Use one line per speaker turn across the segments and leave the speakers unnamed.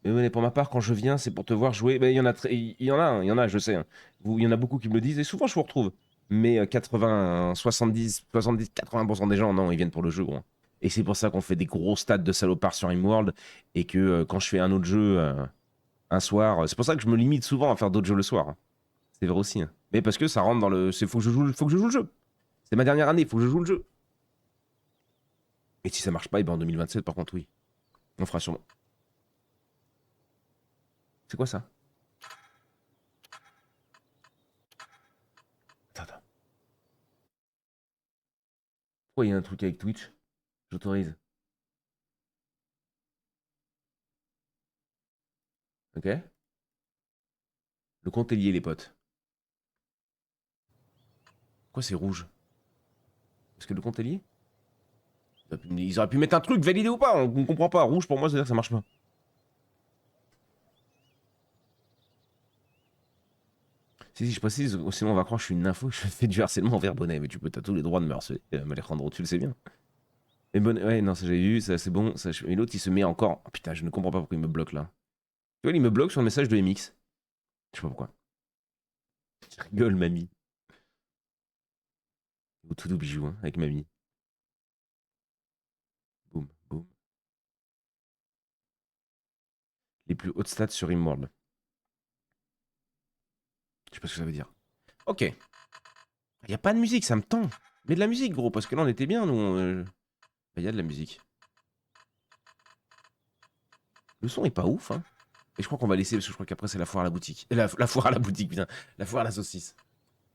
Mais pour ma part, quand je viens, c'est pour te voir jouer. Il y en a, il y en a, je sais, hein. Il y en a beaucoup qui me le disent et souvent je vous retrouve. Mais 80, 70, 70, 80% des gens, non, ils viennent pour le jeu, gros. Et c'est pour ça qu'on fait des gros stades de salopards sur Rimworld et que quand je fais un autre jeu un soir, c'est pour ça que je me limite souvent à faire d'autres jeux le soir, hein. C'est vrai aussi, hein. Mais parce que ça rentre dans le. Faut que je joue, faut que je joue le jeu. C'est ma dernière année, faut que je joue le jeu. Et si ça marche pas, et ben en 2027, par contre, oui. On fera sûrement. C'est quoi ça? Attends, attends. Pourquoi il y a un truc avec Twitch? J'autorise. Ok? Le compte est lié, les potes. Pourquoi c'est rouge? Parce que le compte est lié? Ils auraient pu mettre un truc validé ou pas, on ne comprend pas. Rouge pour moi, c'est-à-dire que ça marche pas. Si, je précise, sinon on va croire que je suis une info, je fais du harcèlement envers Bonnet, mais tu peux, t'as tous les droits de me harceler, Alejandro, tu le sais bien. Mais Bonnet, ouais, non, ça j'avais vu, ça c'est bon. Ça, mais l'autre il se met encore. Oh, putain, je ne comprends pas pourquoi il me bloque là. Tu vois, il me bloque sur le message de MX. Je sais pas pourquoi. Je rigole, mamie. Au tout doux bijou, hein, avec mamie. Boum, boum. Les plus hautes stats sur Rimworld. Je sais pas ce que ça veut dire. Ok. Il y a pas de musique, ça me tend. Mais de la musique, gros, parce que là on était bien, nous. Il y a de la musique. Le son est pas ouf, hein. Et je crois qu'on va laisser, parce que je crois qu'après c'est la foire à la boutique. La foire à la boutique, putain. La foire à la saucisse.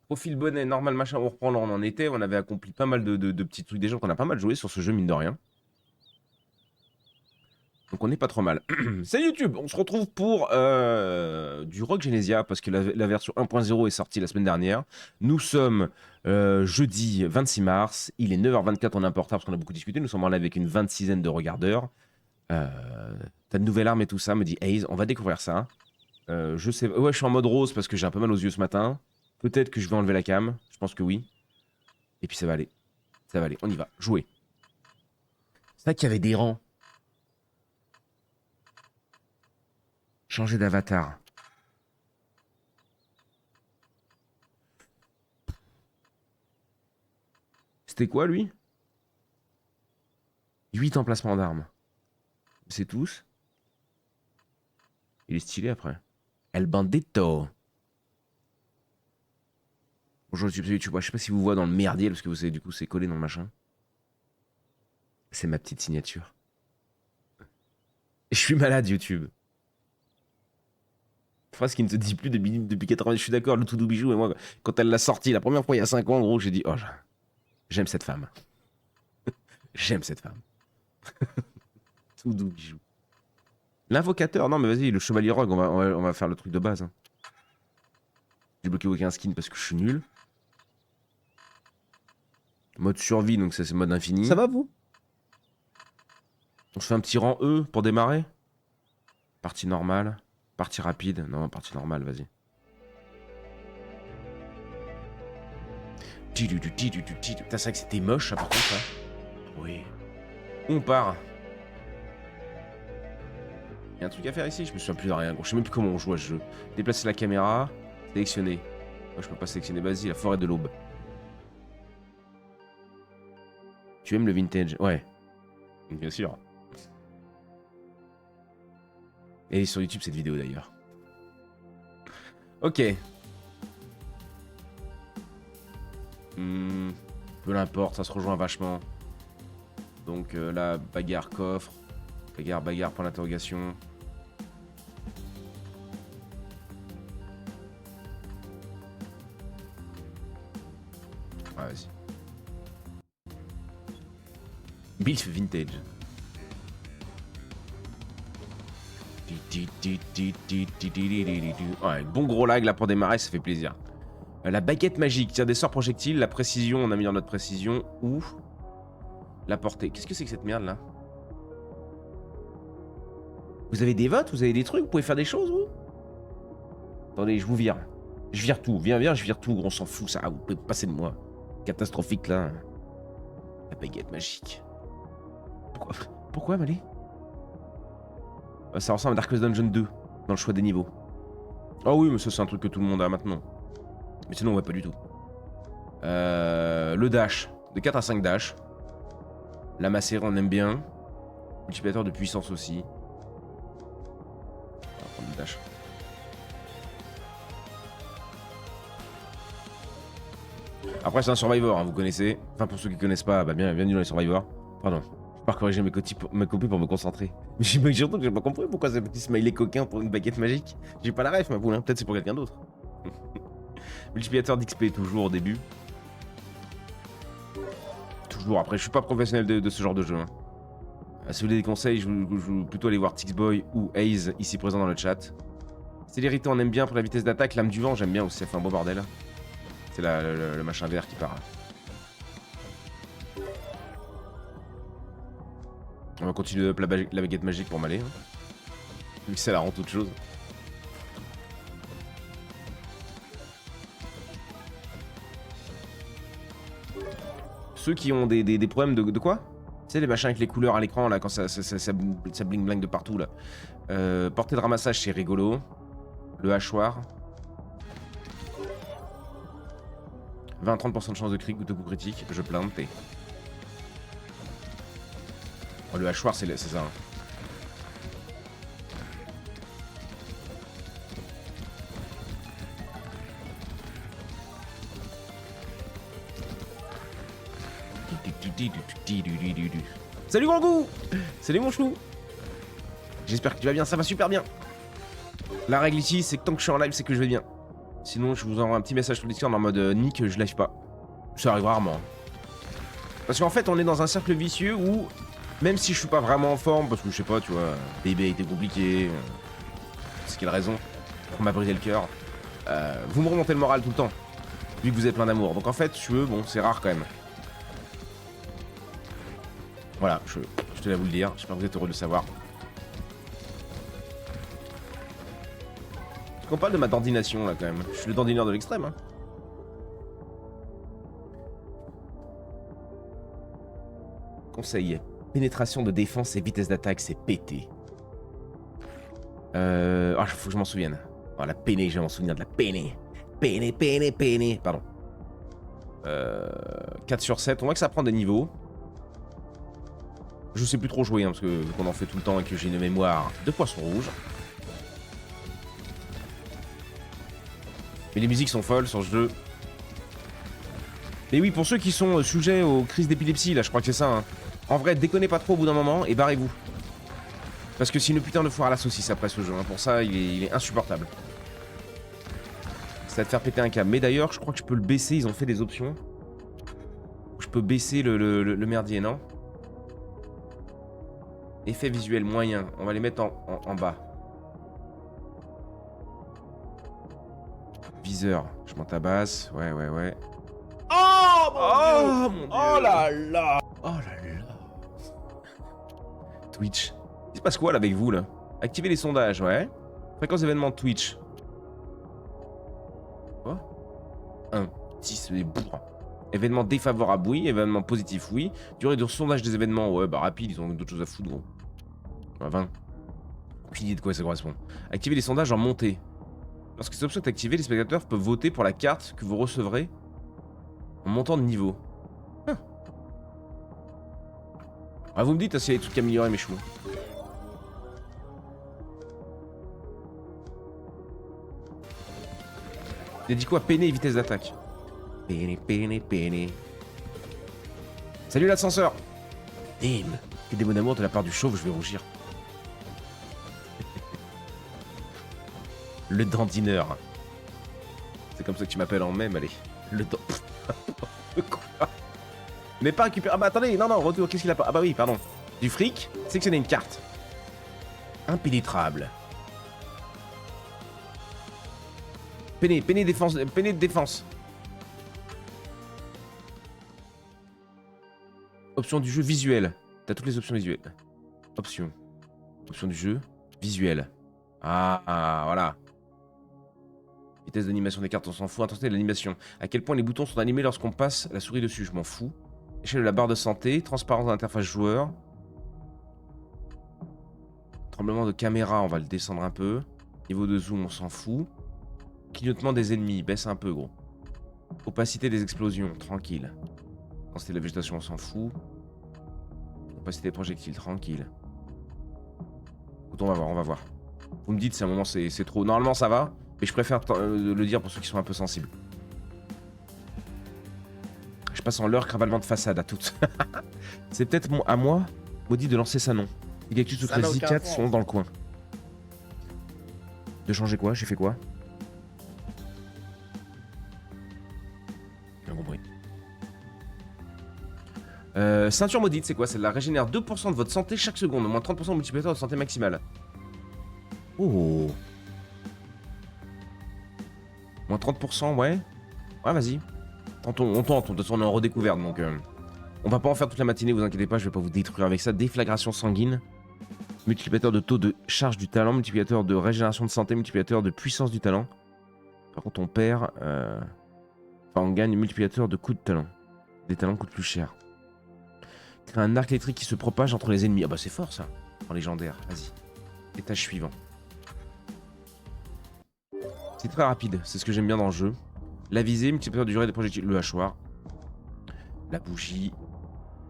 Profil bonnet, normal, machin, on reprend là, on en était. On avait accompli pas mal de petits trucs. Des gens qu'on a pas mal joué sur ce jeu, mine de rien. Donc on est pas trop mal. C'est YouTube, on se retrouve pour du Rock Genesia, parce que la version 1.0 est sortie la semaine dernière. Nous sommes jeudi 26 mars, il est 9h24, on est un peu en retard parce qu'on a beaucoup discuté. Nous sommes en live avec une 26aine de regardeurs. T'as de nouvelles armes et tout ça, me dit Haze, on va découvrir ça. Je sais, ouais, je suis en mode rose parce que j'ai un peu mal aux yeux ce matin. Peut-être que je vais enlever la cam, je pense que oui. Et puis ça va aller, ça va aller, on y va, jouer. C'est vrai qu'il y avait des rangs. Changer d'avatar. C'était quoi lui? 8 emplacements d'armes. C'est tous. Il est stylé après. El Bandito. Bonjour YouTube, je sais pas si vous voyez dans le merdier parce que vous savez du coup c'est collé dans le machin. C'est ma petite signature. Je suis malade YouTube. Phrase qui ne te dit plus depuis 80. Je suis d'accord, le tout doux bijou. Et moi, quand elle l'a sorti la première fois il y a 5 ans, en gros, j'ai dit, oh, j'aime cette femme. J'aime cette femme. Tout doux bijou. L'invocateur, non mais vas-y, le chevalier rogue, on va faire le truc de base, hein. J'ai bloqué aucun skin parce que je suis nul. Mode survie, donc ça c'est mode infini.
Ça va, vous?
On se fait un petit rang E pour démarrer. Partie normale. Partie rapide. Non, partie normale, vas-y. Putain, c'est vrai que c'était moche, ça, par contre, hein. Oui. On part. Il y a un truc à faire ici, je me souviens plus de rien. Je sais même plus comment on joue à ce jeu. Déplacer la caméra. Sélectionner. Moi, je peux pas sélectionner. Vas-y, la forêt de l'aube. Tu aimes le vintage? Ouais. Bien sûr. Et sur YouTube, cette vidéo d'ailleurs. Ok. Peu l'importe, ça se rejoint vachement. Donc là, bagarre, coffre. Bagarre, bagarre, point d'interrogation. Ah, vas-y. Bilf Vintage. Ouais, bon gros lag là pour démarrer, ça fait plaisir. La baguette magique, tire des sorts projectiles, la précision, on a mis dans notre précision. Ou la portée. Qu'est-ce que c'est que cette merde là? Vous avez des votes? Vous avez des trucs? Vous pouvez faire des choses, vous? Attendez, je vous vire. Je vire tout. Viens, viens, je vire tout. On s'en fout, ça. Vous pouvez passer de moi. Catastrophique là. La baguette magique. Pourquoi Malé? Ça ressemble à Darkest Dungeon 2 dans le choix des niveaux. Ah oui, mais ça c'est un truc que tout le monde a maintenant. Mais sinon, ouais, pas du tout. Le dash. De 4 à 5 dash. La macérée, on aime bien. Multiplicateur de puissance aussi. On va prendre le dash. Après, c'est un Survivor, hein, vous connaissez. Enfin, pour ceux qui connaissent pas, bah, bienvenue dans les Survivors. Pardon. Je pars corriger mes copies pour me concentrer. Mais surtout que j'ai pas compris pourquoi ce petit smiley coquin pour une baguette magique. J'ai pas la ref, ma poule, hein. Peut-être c'est pour quelqu'un d'autre. Multiplicateur d'XP, toujours au début. Toujours, après, je suis pas professionnel de ce genre de jeu. Hein. Si vous voulez des conseils, je vous plutôt aller voir Tixboy ou Haze, ici présent dans le chat. Célérité, on aime bien pour la vitesse d'attaque. Lame du vent, j'aime bien aussi, ça fait un beau bordel. C'est le machin vert qui part. On va continuer up la baguette magique pour m'aller. Hein. Vu que ça la rend toute chose. Ceux qui ont des problèmes de quoi? Tu sais, les machins avec les couleurs à l'écran, là, quand ça bling bling de partout, là. Portée de ramassage, c'est rigolo. Le hachoir. 20-30% de chance de crit ou de coup critique, je plainte. Oh, le hachoir, c'est ça. Hein. Salut grand goût. Salut mon chou. J'espère que tu vas bien, ça va super bien. La règle ici, c'est que tant que je suis en live, c'est que je vais bien. Sinon, je vous envoie un petit message sur Discord en mode Nick, je live pas. Ça arrive rarement. Parce qu'en fait, on est dans un cercle vicieux où, même si je suis pas vraiment en forme, parce que je sais pas, tu vois, bébé était compliqué, c'est quelle raison, on m'a brisé le cœur, vous me remontez le moral tout le temps, vu que vous êtes plein d'amour. Donc en fait, tu veux, bon, c'est rare quand même. Voilà, je tenais à vous le dire, j'espère que vous êtes heureux de le savoir. On parle de ma dandination là quand même. Je suis le dandineur de l'extrême. Hein. Conseil. Pénétration de défense et vitesse d'attaque, c'est pété. Ah, faut que je m'en souvienne. Oh, la peiné, je vais m'en souvenir de la peiné. Peiné. Pardon. 4 sur 7. On voit que ça prend des niveaux. Je sais plus trop jouer, hein, parce que qu'on en fait tout le temps et que j'ai une mémoire de poisson rouge. Mais les musiques sont folles sur ce jeu. Mais oui, pour ceux qui sont sujets aux crises d'épilepsie, là, je crois que c'est ça. Hein. En vrai, déconnez pas trop au bout d'un moment et barrez-vous. Parce que c'est une putain de foire à la saucisse après ce jeu. Hein. Pour ça, il est insupportable. Ça va te faire péter un câble. Mais d'ailleurs, je crois que je peux le baisser. Ils ont fait des options. Je peux baisser le merdier, non? Effet visuel moyen. On va les mettre en bas. Viseur. Je m'en tabasse. Ouais.
Oh
mon Dieu.
Oh là là.
Twitch. Il se passe quoi là avec vous là? Activez les sondages, ouais. Fréquence d'événements Twitch. Quoi? 1. 10 des bourres. Événements défavorables, oui. Événements positifs, oui. Durée de sondage des événements, ouais, bah rapide, ils ont d'autres choses à foutre, gros. 20. Aucune idée de quoi ça correspond. Activez les sondages en montée. Lorsque cette option est activée, les spectateurs peuvent voter pour la carte que vous recevrez en montant de niveau. Ah, vous me dites s'il y a des trucs à améliorer, mes choux. Il a dit quoi? Peiner et vitesse d'attaque. Peiner. Salut l'ascenseur. Damn. Que des mots d'amour de la part du chauve, je vais rougir. Le dandineur. C'est comme ça que tu m'appelles en même, allez. Le dand... Quoi? Mais pas récupérer... Ah bah attendez, non, retour, qu'est-ce qu'il a pas... Ah bah oui, pardon. Du fric, sélectionner une carte. Impénétrable. Peiner de défense. Option du jeu visuel. T'as toutes les options visuelles. Option du jeu visuel. Ah, voilà. Vitesse d'animation des cartes, on s'en fout. Intensité de l'animation. À quel point les boutons sont animés lorsqu'on passe la souris dessus, je m'en fous. Échelle de la barre de santé. Transparence de l'interface joueur. Tremblement de caméra, on va le descendre un peu. Niveau de zoom, on s'en fout. Clignotement des ennemis, baisse un peu, gros. Opacité des explosions, tranquille. Intensité de la végétation, on s'en fout. Opacité des projectiles, tranquille. Écoute, on va voir, on va voir. Vous me dites si à un moment c'est trop. Normalement, ça va, mais je préfère le dire pour ceux qui sont un peu sensibles. Je passe en leur cravalement de façade à toutes. C'est peut-être à moi, maudit, de lancer ça non. Les cactus ou
Ça n'a
Crazy
aucun
Cat
sens.
sont dans le coin. De changer quoi? J'ai fait quoi? J'ai compris. Ceinture maudite, c'est quoi? Celle-là régénère 2% de votre santé chaque seconde, au moins 30% de multiplicateur de santé maximale. Oh. Moins 30%, ouais. Ouais, vas-y. On tente, de toute façon on est en redécouverte, donc on va pas en faire toute la matinée, vous inquiétez pas, je vais pas vous détruire avec ça. Déflagration sanguine, multiplicateur de taux de charge du talent, multiplicateur de régénération de santé, multiplicateur de puissance du talent. Par contre on perd, enfin on gagne multiplicateur de coût de talent. Des talents coûtent plus cher. Crée un arc électrique qui se propage entre les ennemis. Ah bah c'est fort ça, en légendaire, vas-y. Étage suivant. C'est très rapide, c'est ce que j'aime bien dans le jeu. La visée, multiplicateur de durée des projectiles, le hachoir. La bougie.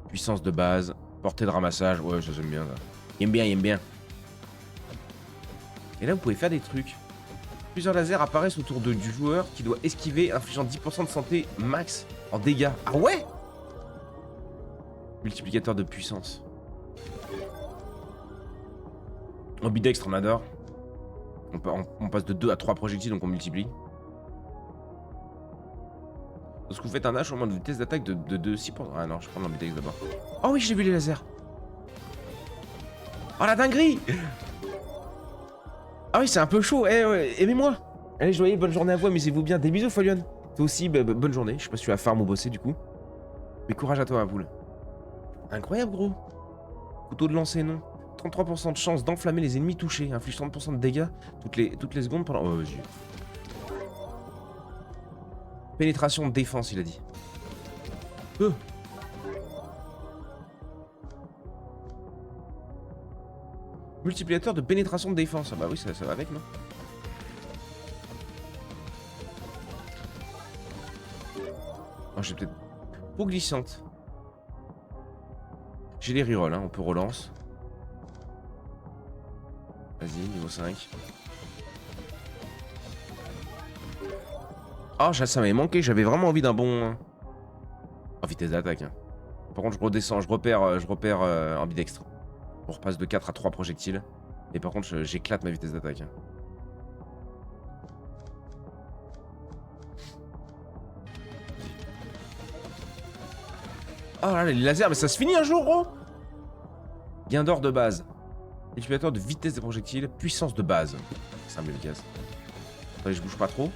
Puissance de base. Portée de ramassage. Ouais, ça j'aime bien ça. Il aime bien, il aime bien. Et là, vous pouvez faire des trucs. Plusieurs lasers apparaissent autour du joueur qui doit esquiver, infligeant 10% de santé max en dégâts. Ah ouais? Multiplicateur de puissance. Ambidextre, on adore. On passe de 2 à 3 projectiles, donc on multiplie. Parce que vous faites un H au moins de vitesse d'attaque de 6%. Ah non, je prends l'ambidextre d'abord. Oh oui, j'ai vu les lasers. Oh la dinguerie. Ah oui, c'est un peu chaud. Eh, ouais, aimez-moi. Allez, joyeux, bonne journée à vous, amusez-vous bien. Des bisous, Folion. Toi aussi, bonne journée. Je sais pas si tu vas farm ou bosser du coup. Mais courage à toi, ma poule. Incroyable, gros. Couteau de lancer, non. 33% de chance d'enflammer les ennemis touchés. Inflige 30% de dégâts toutes les secondes pendant... Oh, vas-y. Pénétration de défense, il a dit. Multiplicateur de pénétration de défense. Ah bah oui, ça va avec, non? Oh, j'ai peut-être... Peau glissante. J'ai les rerolls, hein, on peut relance. Vas-y, niveau 5. Oh, ça m'avait manqué, j'avais vraiment envie d'un bon... Oh, vitesse d'attaque. Hein. Par contre, je redescends, je repère ambidextre. On repasse de 4 à 3 projectiles. Et par contre, j'éclate ma vitesse d'attaque. Hein. Oh là là, les lasers, mais ça se finit un jour, gros. Gain d'or de base. Multiplicateur de vitesse des projectiles, puissance de base. Simple et efficace. Attendez, je bouge pas trop.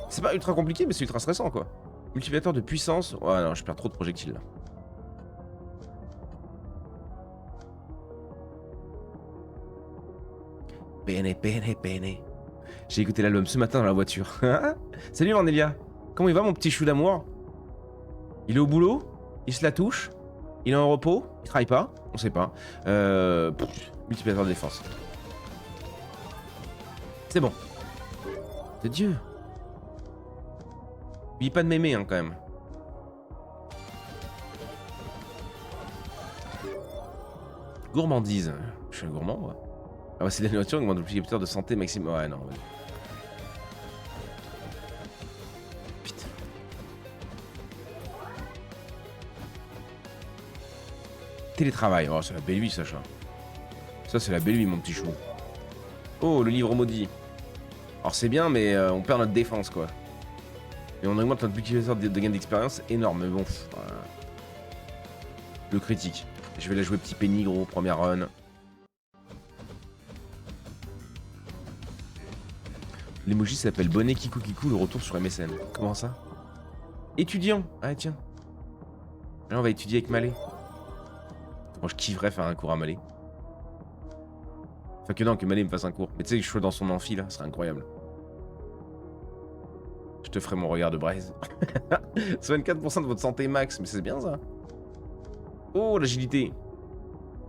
C'est pas ultra compliqué, mais c'est ultra stressant, quoi. Multiplicateur de puissance. Ouais, non, je perds trop de projectiles, là. Bene. J'ai écouté l'album ce matin dans la voiture. Salut, Vandelia. Comment il va, mon petit chou d'amour? Il est au boulot? Il se la touche? Il est en repos? Il travaille pas? On sait pas. Multiplicateur de défense. C'est bon. De Dieu. N'oublie pas de m'aimer, hein, quand même. Gourmandise. Je suis un gourmand, moi. Ah bah c'est de la nourriture, augmente le multiplicateur de santé maximum. Ouais, non. Ouais. Putain. Télétravail. Oh, c'est la belle vie, Sacha. Ça, c'est la belle vie, mon petit chou. Oh, le livre maudit. Alors, c'est bien, mais on perd notre défense, quoi. Et on augmente notre multiplicateur de gain d'expérience énorme, mais bon. Voilà. Le critique. Je vais la jouer petit penny, gros, première run. L'emoji s'appelle Bonnet Kikou Kikou, le retour sur MSN. Comment ça? Étudiant. Ah tiens. Là on va étudier avec Malé. Moi je kifferais faire un cours à Malé. Enfin que non, que Malé me fasse un cours. Mais tu sais que je sois dans son amphi là, ce serait incroyable. Je te ferai mon regard de braise. 24% de votre santé max, mais c'est bien ça. Oh, l'agilité.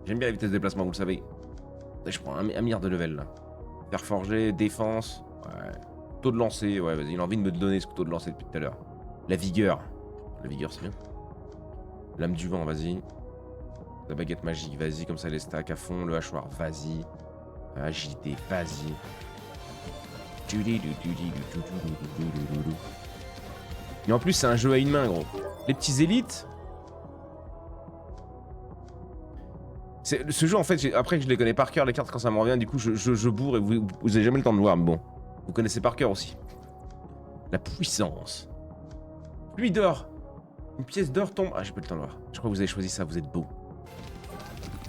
J'aime bien la vitesse de déplacement, vous le savez. Je prends un milliard de level là. Fer forgé, défense. Ouais. Taux de lancer, ouais, vas-y, il a envie de me donner ce taux de lancer depuis tout à l'heure. La vigueur. La vigueur, c'est bien. Lame du vent, vas-y. La baguette magique, vas-y, comme ça les stacks à fond. Le hachoir, vas-y. Agilité, vas-y. Et en plus, c'est un jeu à une main, gros. Les petits élites. Ce jeu, en fait, après, je les connais par cœur, les cartes, quand ça me revient. Du coup, je bourre et vous avez jamais le temps de voir. Mais bon, vous connaissez par cœur aussi. La puissance. Pluie d'or. Une pièce d'or tombe. Ah, j'ai pas le temps de voir. Je crois que vous avez choisi ça, vous êtes beau.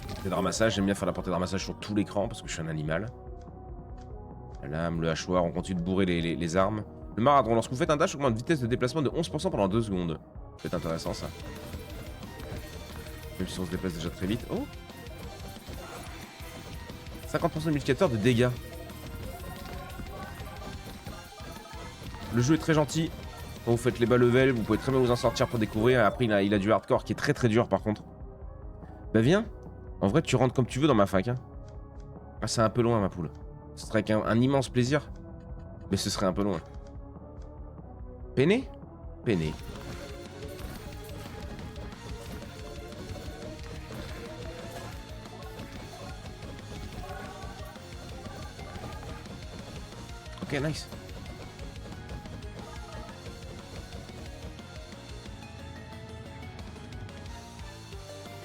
Portée de ramassage, j'aime bien faire la portée de ramassage sur tout l'écran parce que je suis un animal. La lame, le hachoir, on continue de bourrer les armes. Le marathon, lorsque vous faites un dash, augmente vitesse de déplacement de 11% pendant 2 secondes. C'est intéressant ça. Même si on se déplace déjà très vite. Oh, 50% de multiplicateur de dégâts. Le jeu est très gentil. Quand vous faites les bas level, vous pouvez très bien vous en sortir pour découvrir. Après, il a du hardcore qui est très très dur par contre. Bah viens. En vrai, tu rentres comme tu veux dans ma fac. Hein. Ah, c'est un peu loin ma poule. Ce serait un immense plaisir. Mais ce serait un peu loin. Peiné? Peiné. Ok, nice.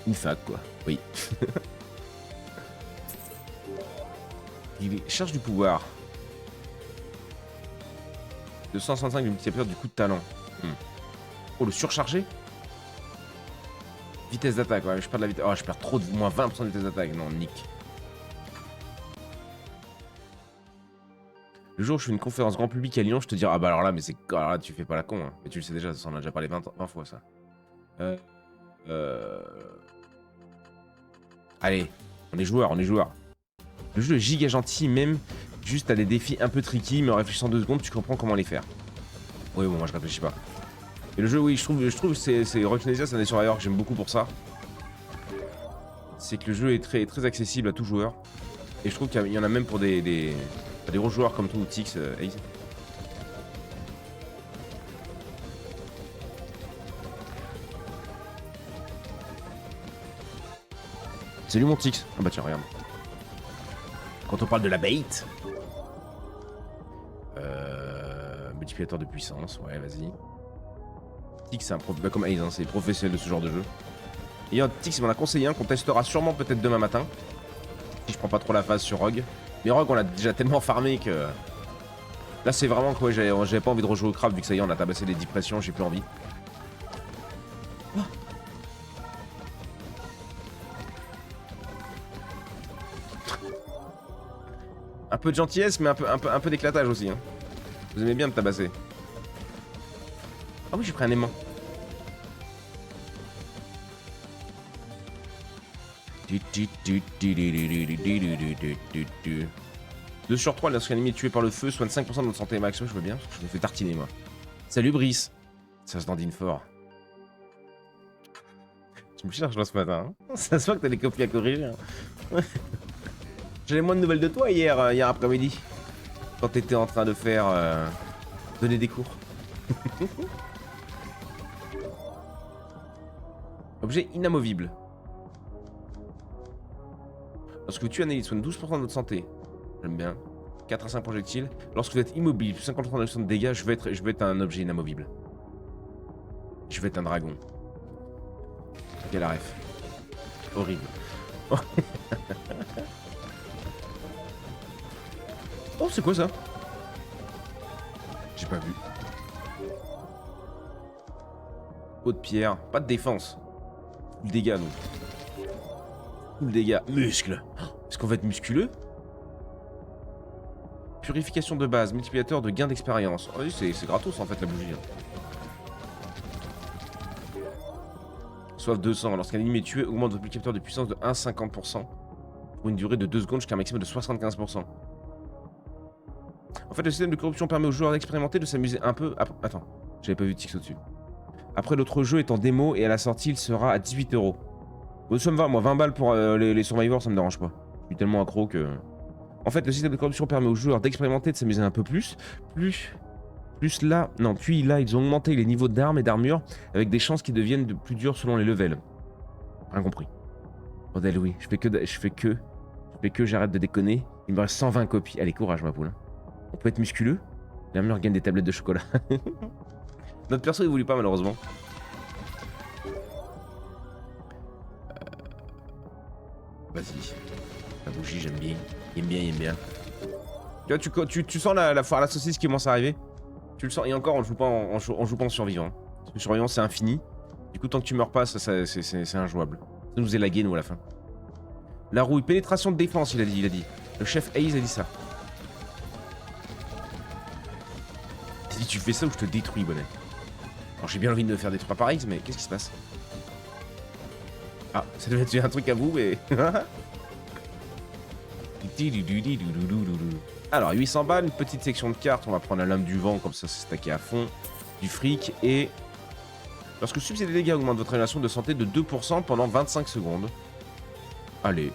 Une fac, quoi. Oui. Il cherche du pouvoir. 265 du multiplicateur du coup de talent. Oh, le surchargé. Vitesse d'attaque, ouais, je perds de la vitesse. Oh, je perds trop de moins 20% de vitesse d'attaque. Non, nick. Le jour où je fais une conférence grand public à Lyon, je te dirai, ah bah alors là, mais c'est. Alors là, tu fais pas la con, hein. Mais tu le sais déjà, ça, on en a déjà parlé 20 fois, ça. Allez, on est joueurs, on est joueurs. Le jeu est giga gentil, même juste à des défis un peu tricky, mais en réfléchissant 2 secondes, tu comprends comment les faire. Oui, bon, moi je réfléchis pas. Et le jeu, oui, je trouve que c'est Rogue Genesia, c'est un des survivors que j'aime beaucoup pour ça. C'est que le jeu est très, très accessible à tout joueur. Et je trouve qu'il y en a même pour des gros joueurs comme toi ou Tix, Ace. Salut mon Tix. Ah bah tiens, regarde. Quand on parle de la bait. Multiplicateur de puissance, ouais, vas-y. Tix, c'est un prof, bah, comme Ace, hein, c'est professionnel de ce genre de jeu. Et Tix m'en a conseillé un qu'on testera sûrement peut-être demain matin. Si je prends pas trop la phase sur Rogue. Mais Rogue, on l'a déjà tellement farmé que. Là, c'est vraiment que ouais, j'avais pas envie de rejouer au craft vu que ça y est, on a tabassé les 10 pressions, j'ai plus envie. Oh. Un peu de gentillesse, mais un peu d'éclatage aussi. Hein. Vous aimez bien me tabasser. Ah oui, j'ai pris un aimant. 2 sur 3 lorsqu'un ennemi est tué par le feu, soigne 5% de notre santé max. Je veux bien, je me fais tartiner moi. Salut Brice. Ça se dandine fort. Tu me cherches là ce matin. Hein, ça se voit que t'as des copies à corriger. Hein. J'avais moins de nouvelles de toi hier après-midi. Quand t'étais en train de faire... donner des cours. Objet inamovible. Lorsque vous tuez un élite, soigne 12% de notre santé. J'aime bien. 4 à 5 projectiles. Lorsque vous êtes immobile, plus 50% de réduction de dégâts, je vais être un objet inamovible. Je vais être un dragon. Quelle ref. Horrible. Oh, c'est quoi ça? J'ai pas vu. Peau de pierre. Pas de défense. Le dégât, nous. Le dégât. Muscle. Est-ce qu'on va être musculeux? Purification de base. Multiplicateur de gain d'expérience. Oh, oui, c'est gratos en fait la bougie. Soif 200. Lorsqu'un ennemi est tué, augmente votre multiplicateur de puissance de 1,50%. Pour une durée de 2 secondes jusqu'à un maximum de 75%. En fait, le système de corruption permet aux joueurs d'expérimenter, de s'amuser un peu. Attends, j'avais pas vu Tix au-dessus. Après, l'autre jeu est en démo et à la sortie, il sera à 18 €. Bon, ça me va, moi, 20 balles pour les survivors, ça me dérange pas. Je suis tellement accro que... En fait, le système de corruption permet aux joueurs d'expérimenter, de s'amuser un peu plus. Plus là... Non, puis là, ils ont augmenté les niveaux d'armes et d'armure avec des chances qui deviennent de plus durs selon les levels. Rien compris. Bordel, oui, je fais que j'arrête de déconner. Il me reste 120 copies. Allez, courage, ma poule. On peut être musculeux. L'armure gagne des tablettes de chocolat. Notre perso évolue pas, malheureusement. Vas-y. La bougie, j'aime bien. Il aime bien. Tu vois, tu sens la foire à la saucisse qui commence à arriver. Tu le sens. Et encore, on joue pas en survivant. Hein. Parce que survivant, c'est infini. Du coup, tant que tu meurs pas, c'est injouable. Ça nous est lagué, nous, à la fin. La rouille. Pénétration de défense, il a dit. Le chef Hayes a dit ça. Si tu fais ça ou je te détruis, bonnet. Alors, j'ai bien envie de me faire détruire par Hayes, mais qu'est-ce qui se passe? Ah, ça devait être un truc à vous, mais... Alors, 800 balles, une petite section de cartes. On va prendre la lame du vent, comme ça, c'est stacké à fond. Du fric et... Lorsque le subside des dégâts augmente votre relation de santé de 2% pendant 25 secondes. Allez.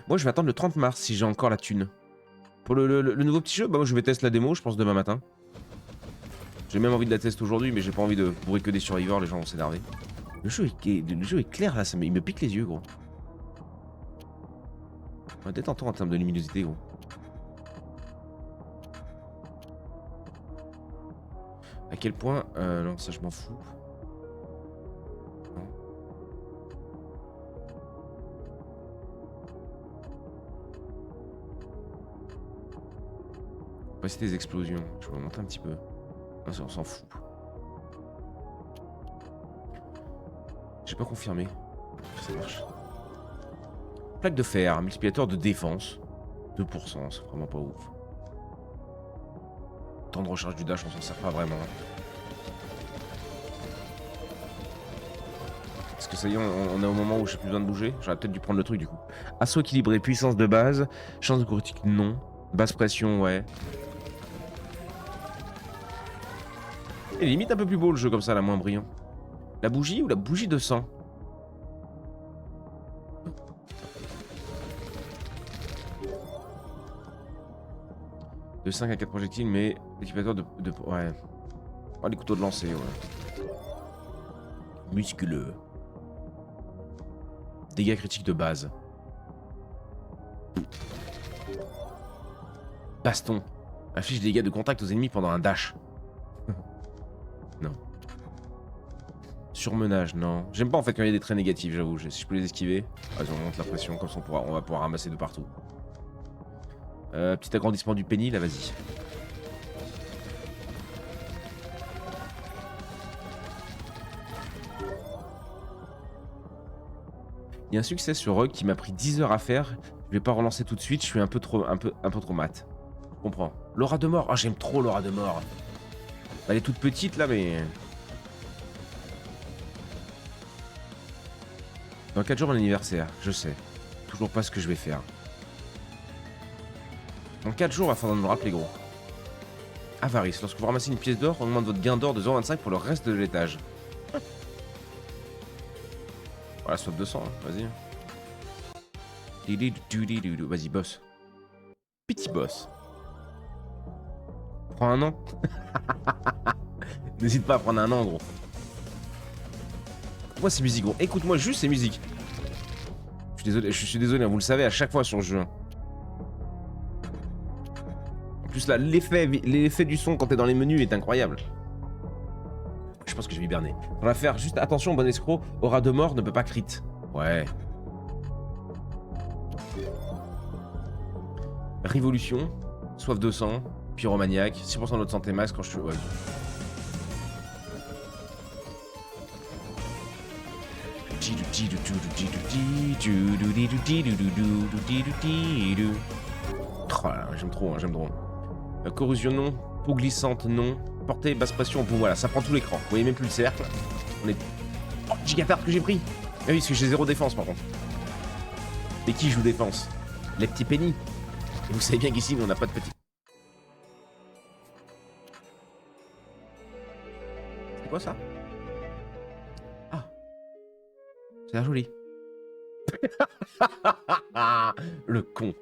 Moi, je vais attendre le 30 mars si j'ai encore la thune. Pour le nouveau petit jeu, bah moi je vais tester la démo, je pense demain matin. J'ai même envie de la tester aujourd'hui, mais j'ai pas envie de bourrer que des survivors, les gens vont s'énerver. Le jeu est clair là, il me pique les yeux, gros. On va détendre en termes de luminosité, gros. À quel point... non, ça je m'en fous. Non. On va essayer des explosions. Je vais monter un petit peu. Non, ça, on s'en fout. J'ai pas confirmé. Ça marche. Plaque de fer, multiplicateur de défense. 2%, c'est vraiment pas ouf. Temps de recharge du dash, on s'en sert pas vraiment. Est-ce que ça y est, on est au moment où j'ai plus besoin de bouger? J'aurais peut-être dû prendre le truc du coup. Assaut équilibré, puissance de base. Chance de critique, non. Basse pression, ouais. Et limite un peu plus beau le jeu comme ça, là, moins brillant. La bougie ou la bougie de sang? De 5 à 4 projectiles, mais équipulateur de... Ouais. Oh, les couteaux de lancer, ouais. Musculeux. Dégâts critiques de base. Baston. Affiche des dégâts de contact aux ennemis pendant un dash. Non. Surmenage, non. J'aime pas en fait quand il y a des traits négatifs, j'avoue. Si je peux les esquiver. Vas-y, on monte la pression, comme ça on va pouvoir ramasser de partout. Petit agrandissement du penny, là, vas-y. Il y a un succès sur Rogue qui m'a pris 10 heures à faire. Je vais pas relancer tout de suite, je suis un peu trop mat. Je comprends. L'aura de mort. Ah, j'aime trop l'aura de mort. Elle est toute petite là, mais... Dans 4 jours, mon anniversaire, je sais. Toujours pas ce que je vais faire. Dans 4 jours, il va falloir me le rappeler, gros. Avarice. Lorsque vous ramassez une pièce d'or, on augmente votre gain d'or de 0,25 pour le reste de l'étage. Voilà, swap 200, hein. Vas-y. Vas-y, boss. Petit boss. Prends un an. N'hésite pas à prendre un an, gros. Moi, c'est musique, gros. Écoute-moi juste, c'est musique. Je suis désolé, hein, vous le savez à chaque fois sur le jeu. En plus, là, l'effet du son quand t'es dans les menus est incroyable. Je pense que je vais hiberner. On va faire juste attention, bon escroc. Aura de mort ne peut pas crit. Ouais. Révolution. Soif de sang. Pyromaniaque. 6% de notre santé max quand je suis... Ouais. Oh là, j'aime trop, j'aime trop. Corrosion non. Peau glissante non. Portée, basse pression, bon voilà, ça prend tout l'écran. Vous voyez même plus le cercle. On est... Oh, gigatard que j'ai pris. Ah oui, parce que j'ai 0 défense par contre. Mais qui joue défense? Les petits pennies. Et vous savez bien qu'ici, on n'a pas de petits. C'est quoi ça? C'est joli. Le con.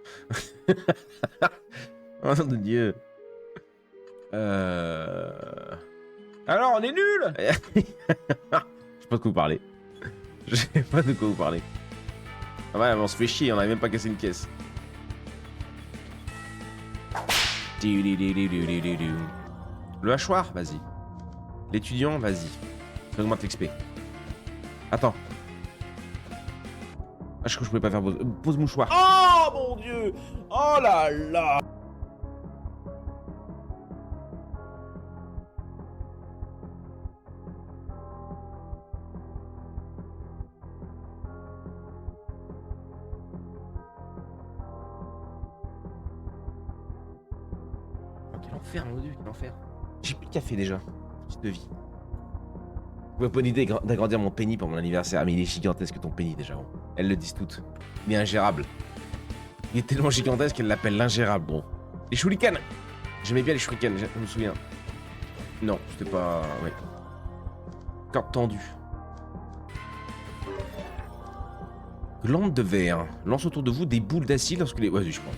Oh nom de Dieu. Alors, on est nuls. Je sais pas de quoi vous parlez. Je sais pas de quoi vous parlez. Ah ouais, on se fait chier, on avait même pas cassé une caisse. Le hachoir, vas-y. L'étudiant, vas-y. Augmente l'XP. Attends. Ah, je crois que je pouvais pas faire pause mouchoir.
Oh mon dieu. Oh là là.
Oh, quel enfer, mon dieu, quel enfer. J'ai plus de café déjà. Petite de vie. J'ai pas l'idée d'agrandir mon penny pour mon anniversaire. Mais il est gigantesque ton penny déjà. Bon. Elles le disent toutes. Il est ingérable. Il est tellement gigantesque qu'elle l'appelle l'ingérable. Bon. Les shurikens. J'aimais bien les shurikens, je me souviens. Non, c'était pas... Ouais. Corde tendue. Glande de verre. Lance autour de vous des boules d'acide lorsque les... Vas-y, je prends.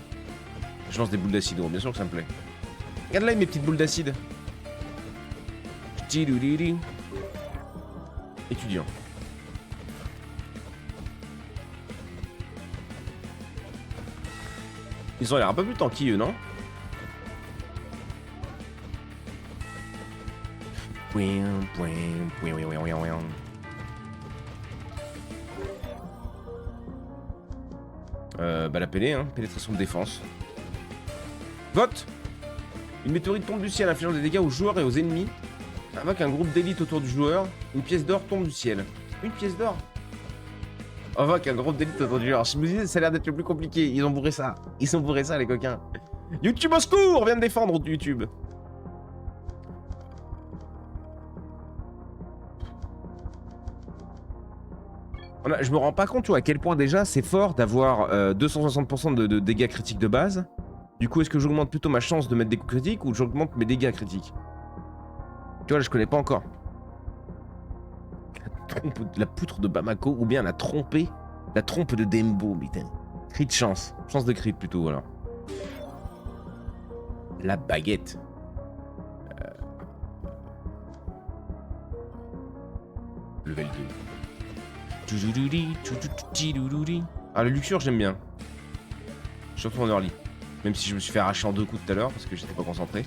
Je lance des boules d'acide, bien sûr que ça me plaît. Regarde là mes petites boules d'acide. Étudiant. Ils ont l'air un peu plus tanky, eux, non? Bah la pélée, hein. Pénétration de défense. Vote! Une météorite tombe du ciel, infligeant des dégâts aux joueurs et aux ennemis. Avec un groupe d'élite autour du joueur, une pièce d'or tombe du ciel. Une pièce d'or? Avec un groupe d'élite autour du joueur. Je me disais, ça a l'air d'être le plus compliqué. Ils ont bourré ça. Ils ont bourré ça, les coquins. YouTube au secours! Vient de défendre YouTube. Je me rends pas compte, tu vois, à quel point déjà c'est fort d'avoir 260% de dégâts critiques de base. Du coup, est-ce que j'augmente plutôt ma chance de mettre des coups critiques ou j'augmente mes dégâts critiques? Tu vois, là, je connais pas encore. La poutre de Bamako ou bien la trompe de Dembo, putain. Crit de chance. Chance de crit plutôt, voilà. La baguette. Level 2. Ah, le luxure, j'aime bien. Surtout en early. Même si je me suis fait arracher en 2 coups tout à l'heure parce que j'étais pas concentré.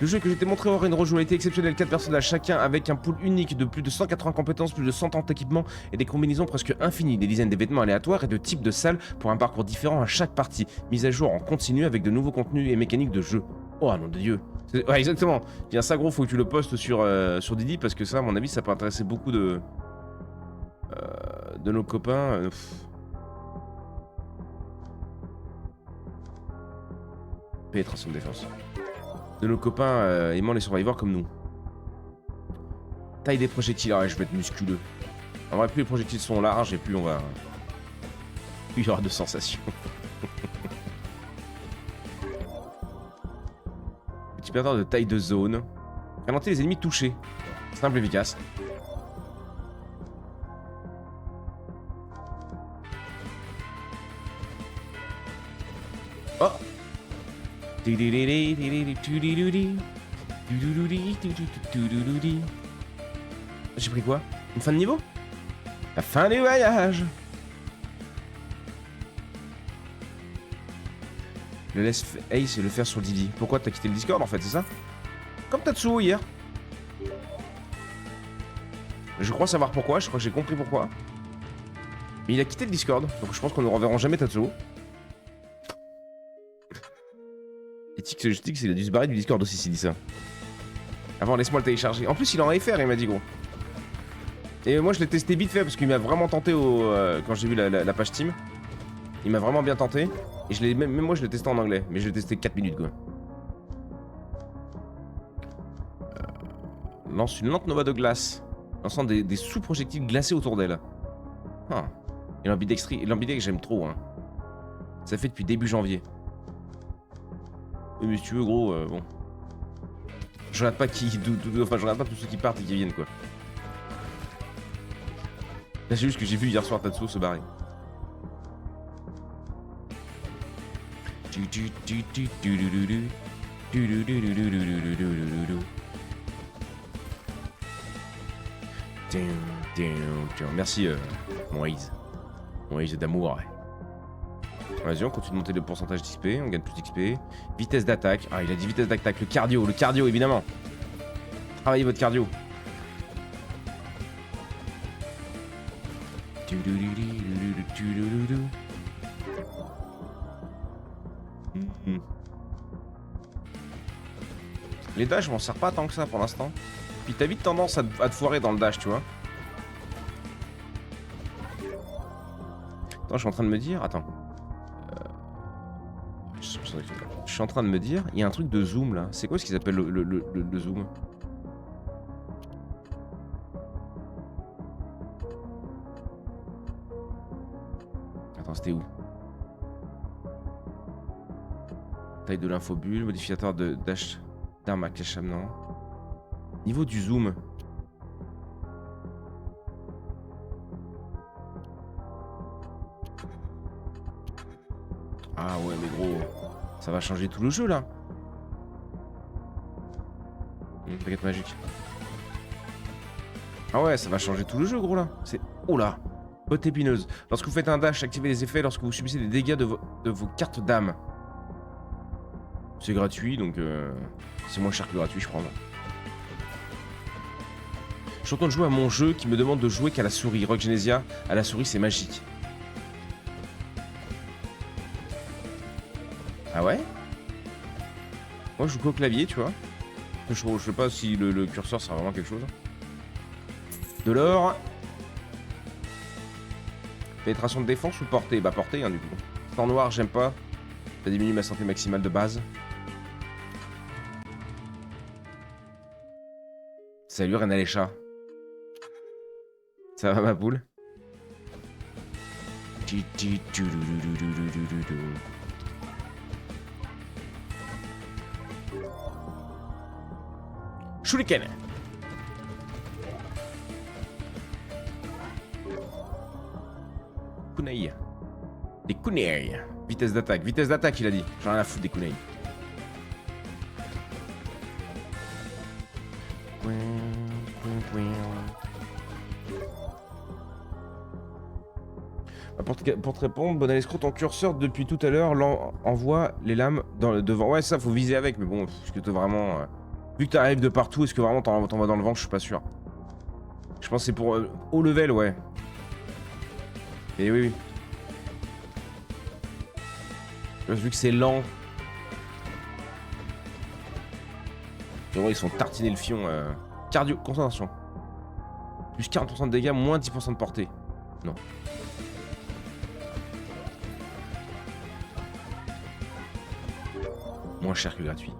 Le jeu que je t'ai montré aura une rejouabilité exceptionnelle, 4 personnages chacun avec un pool unique de plus de 180 compétences, plus de 100 ans d'équipement et des combinaisons presque infinies, des dizaines de vêtements aléatoires et de types de salles pour un parcours différent à chaque partie, mise à jour en continu avec de nouveaux contenus et mécaniques de jeu. Oh nom de Dieu. Ouais, exactement. Bien ça gros, faut que tu le postes sur Didi parce que ça à mon avis ça peut intéresser beaucoup de nos copains. Pénétration de défense. De nos copains aimant les survivors comme nous. Taille des projectiles, ouais, je vais être musculeux. En vrai, plus les projectiles sont larges et plus on va... Plus il y aura de sensations. Petit perdant de taille de zone. Ralentir les ennemis touchés. Simple et efficace. Oh! J'ai pris quoi? Une fin de niveau? La fin du voyage! Le laisse Ace et le faire sur Didi. Pourquoi t'as quitté le Discord en fait, c'est ça? Comme Tatsuo hier. Je crois savoir pourquoi, je crois que j'ai compris pourquoi. Mais il a quitté le Discord, donc je pense qu'on ne reverra jamais Tatsuo. Et Tix, il a dû se barrer du Discord aussi s'il dit ça. Avant, laisse-moi le télécharger. En plus, il est en FR, il m'a dit gros. Et moi, je l'ai testé vite fait parce qu'il m'a vraiment tenté quand j'ai vu la page Steam. Il m'a vraiment bien tenté. Et même moi, je l'ai testé en anglais. Mais je l'ai testé 4 minutes, quoi. Lance une lente nova de glace. Lançant des sous-projectiles glacés autour d'elle. Ah. Et l'ambidextrie, j'aime trop, hein. Ça fait depuis début janvier. Mais si tu veux, gros, bon. Je regarde pas enfin, je regarde pas tous ceux qui partent et qui viennent, quoi. Là, c'est juste que j'ai vu hier soir Tatsuo se barrer. Merci, mon Ace. Mon Ace d'amour. Vas-y, on continue de monter le pourcentage d'XP, on gagne plus d'XP. Vitesse d'attaque. Ah, il a dit vitesse d'attaque. Le cardio, évidemment. Travaillez votre cardio. Les dash, je m'en sers pas tant que ça pour l'instant. Puis t'as vite tendance à te foirer dans le dash, tu vois. Attends, je suis en train de me dire... Attends. Je suis en train de me dire... Il y a un truc de zoom, là. C'est quoi ce qu'ils appellent le zoom? Attends, c'était où? Taille de l'infobulle, modificateur de dash d'arme à cache non. Niveau du zoom. Ah ouais mais gros, ça va changer tout le jeu là. Baguette magique. Ah ouais, ça va changer tout le jeu gros là. C'est... Oh là. Botte épineuse. Lorsque vous faites un dash, activez les effets lorsque vous subissez des dégâts de vos cartes d'âme. C'est gratuit, donc c'est moins cher que gratuit, je crois. Je suis en train de jouer à mon jeu qui me demande de jouer qu'à la souris. Rogue Genesia, à la souris, c'est magique. Ah ouais? Moi, je joue qu'au clavier, tu vois. Je sais pas si le curseur sert vraiment quelque chose. De l'or. Pénétration de défense ou portée? Bah portée, hein, du coup. Temps noir, j'aime pas. Ça diminue ma santé maximale de base. Salut René les chats. Ça va ma poule? Shuriken. Kunai. Des kunai. Vitesse d'attaque, il a dit. J'en ai rien à foutre des kunai. Pour te répondre, bon escroc, ton curseur depuis tout à l'heure envoie les lames dans le devant. Ouais, ça faut viser avec, mais bon, est-ce que t'es vraiment. Vu que t'arrives de partout, est-ce que vraiment t'en vas dans le vent? Je suis pas sûr. Je pense que c'est pour haut level, ouais. Et oui, oui. Vu que c'est lent. Ils sont tartinés le fion. Cardio, concentration. Plus 40% de dégâts, moins 10% de portée. Non. Moins cher que gratuit.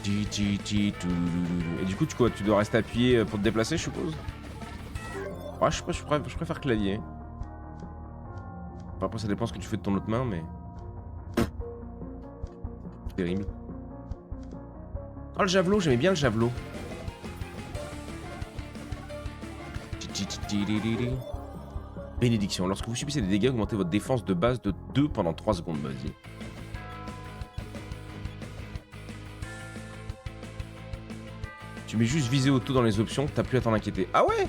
Et du coup, tu dois rester appuyé pour te déplacer, je suppose? Ouais, je sais pas, je préfère clavier. Enfin, après, ça dépend ce que tu fais de ton autre main, mais... Terrible. Oh, le javelot, j'aimais bien le javelot. Bénédiction. Lorsque vous subissez des dégâts, augmentez votre défense de base de 2 pendant 3 secondes. Vas-y. Tu mets juste visée auto dans les options, t'as plus à t'en inquiéter. Ah ouais?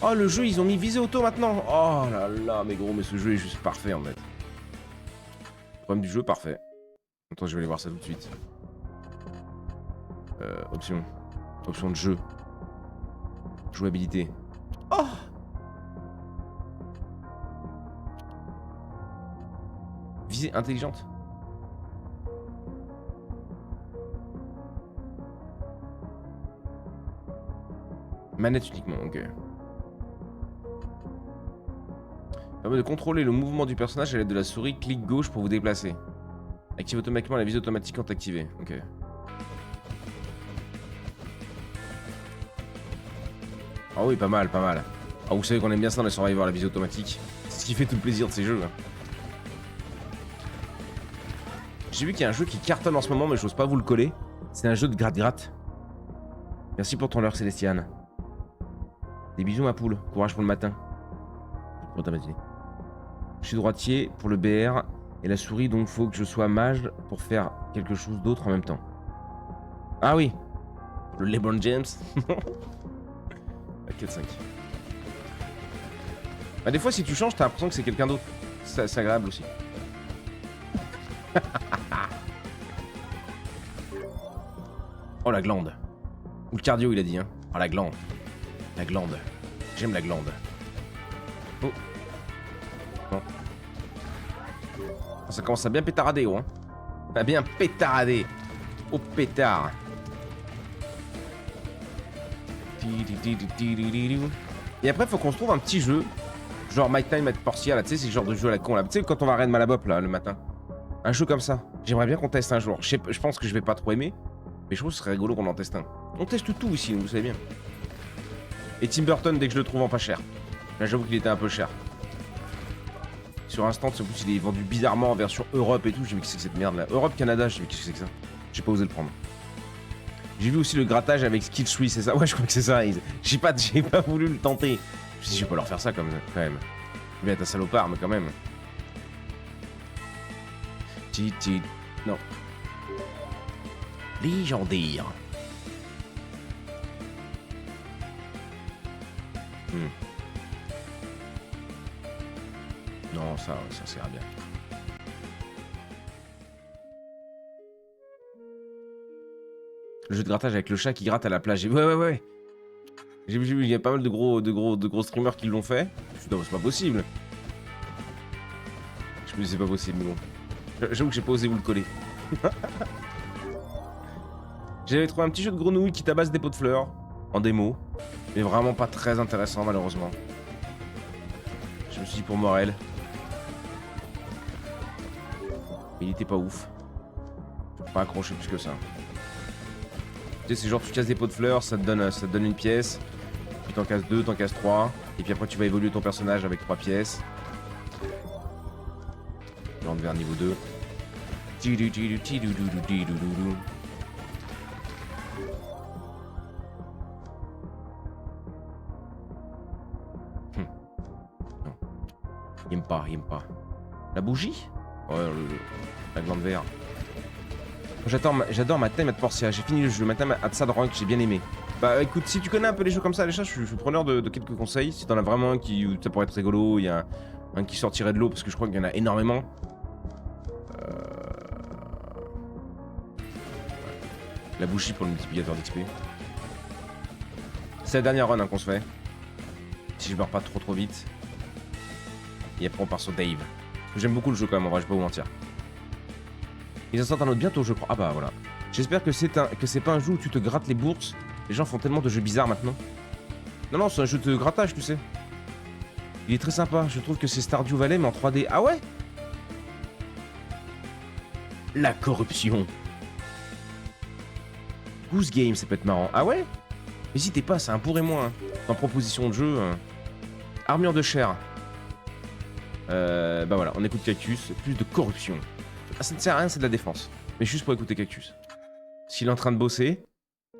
Oh, le jeu, ils ont mis visée auto maintenant. Oh là là, mais gros, mais ce jeu est juste parfait en fait. Problème du jeu, parfait. Attends, je vais aller voir ça tout de suite. Option. Option de jeu. Jouabilité. Oh! Visée intelligente. Manette uniquement, ok. Permet de contrôler le mouvement du personnage à l'aide de la souris, clic gauche pour vous déplacer. Active automatiquement la visée automatique quand activée, ok. Ah oui, pas mal, pas mal. Ah, vous savez qu'on aime bien ça dans les Survivor, la visée automatique. C'est ce qui fait tout le plaisir de ces jeux. Hein. J'ai vu qu'il y a un jeu qui cartonne en ce moment, mais j'ose pas vous le coller. C'est un jeu de gratte-gratte. Merci pour ton leurre, Célestiane. Des bisous, ma poule. Courage pour le matin. Pour ta matinée. Je suis droitier pour le BR et la souris, donc faut que je sois mage pour faire quelque chose d'autre en même temps. Ah oui. Le LeBron James. À 4-5. Bah, des fois, si tu changes, t'as l'impression que c'est quelqu'un d'autre. C'est agréable aussi. Oh, la glande. Ou le cardio, il a dit, hein. Oh, la glande. La glande. J'aime la glande. Oh. Non. Ça commence à bien pétarader, oh, hein. À bien pétarader. Au pétard. Et après, faut qu'on se trouve un petit jeu. Genre My Time at Portia, là, tu sais, c'est le genre de jeu à la con, là. Tu sais, quand on va à Rennes Malabop, là, le matin. Un jeu comme ça. J'aimerais bien qu'on teste un jour. Je pense que je vais pas trop aimer. Mais je trouve que ce serait rigolo qu'on en teste un. On teste tout ici, vous savez bien. Et Tim Burton, dès que je le trouve en pas cher. Là, j'avoue qu'il était un peu cher. Sur Instant, en plus, il est vendu bizarrement en version Europe et tout. J'ai dit, qu'est-ce que c'est que cette merde là? Europe, Canada, j'ai dit, qu'est-ce que c'est que ça? J'ai pas osé le prendre. J'ai vu aussi le grattage avec Skill Tree, c'est ça? Ouais, je crois que c'est ça. J'ai pas voulu le tenter. Je me suis dit, je vais pas leur faire ça quand même. Je vais être un salopard, mais quand même. Titi. Non. Légendaire. Non, ça ira bien. Le jeu de grattage avec le chat qui gratte à la plage. Ouais. J'ai vu, il y a pas mal de gros streamers qui l'ont fait. Je me suis dit, non, c'est pas possible. Je me dis, c'est pas possible, mais bon. J'avoue que j'ai pas osé vous le coller. J'avais trouvé un petit jeu de grenouille qui tabasse des pots de fleurs en démo, mais vraiment pas très intéressant malheureusement. Je me suis dit pour Morel. Mais il était pas ouf. Pas accroché plus que ça. Tu sais, c'est genre tu casses des pots de fleurs, ça te donne une pièce, puis t'en casses 2, t'en casses 3, et puis après tu vas évoluer ton personnage avec 3 pièces. Là on vers niveau 2. Non. Il aime pas. La bougie? Ouais, la glande verte. J'adore ma Time at Portia. J'ai fini le jeu. Ma Time at Sadrank, j'ai bien aimé. Bah écoute, si tu connais un peu les jeux comme ça, les chats, je suis preneur de quelques conseils. Si t'en as vraiment un qui ça pourrait être rigolo, il y a un qui sortirait de l'eau parce que je crois qu'il y en a énormément. La bougie pour le multiplicateur d'XP. C'est la dernière run hein, qu'on se fait. Si je meurs pas trop vite. Et après on part sur Dave. J'aime beaucoup le jeu quand même, en vrai, je vais pas vous mentir. Ils en sortent un autre bientôt, je crois. Ah bah voilà. J'espère que c'est pas un jeu où tu te grattes les bourses. Les gens font tellement de jeux bizarres maintenant. Non, c'est un jeu de grattage, tu sais. Il est très sympa. Je trouve que c'est Stardew Valley, mais en 3D. Ah ouais? La corruption. Goose Game, ça peut être marrant. Ah ouais? N'hésitez pas, c'est un pour et moins. Hein. En proposition de jeu. Armure de chair. Bah voilà, on écoute Cactus. Plus de corruption. Ah, ça ne sert à rien, c'est de la défense. Mais juste pour écouter Cactus. S'il est en train de bosser.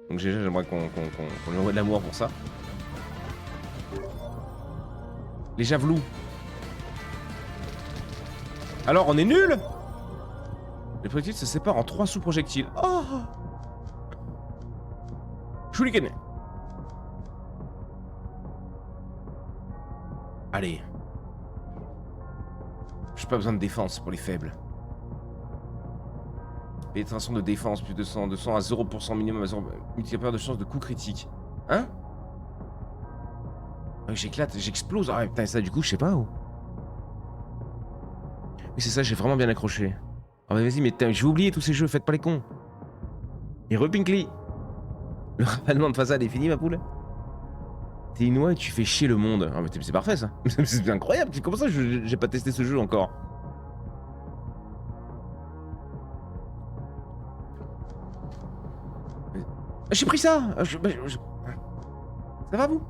Donc déjà, j'aimerais qu'on lui envoie de l'amour pour ça. Les javelous. Alors, on est nuls? Les projectiles se séparent en 3 sous-projectiles. Oh! Shuriken. Allez. J'ai pas besoin de défense pour les faibles. Pénétration de défense, plus de 100 à 0% minimum, à 0... multiplicateur de chance de coup critique. Hein? J'éclate, j'explose. Ah putain, ça du coup, je sais pas où. Oui, c'est ça, j'ai vraiment bien accroché. Ah bah vas-y, mais j'ai oublié tous ces jeux, faites pas les cons. Et Repinkly. Le ravalement de façade est fini, ma poule. T'es une oie et tu fais chier le monde. Ah mais c'est parfait ça. C'est incroyable. Comment ça j'ai pas testé ce jeu encore? J'ai pris ça. Ça va vous?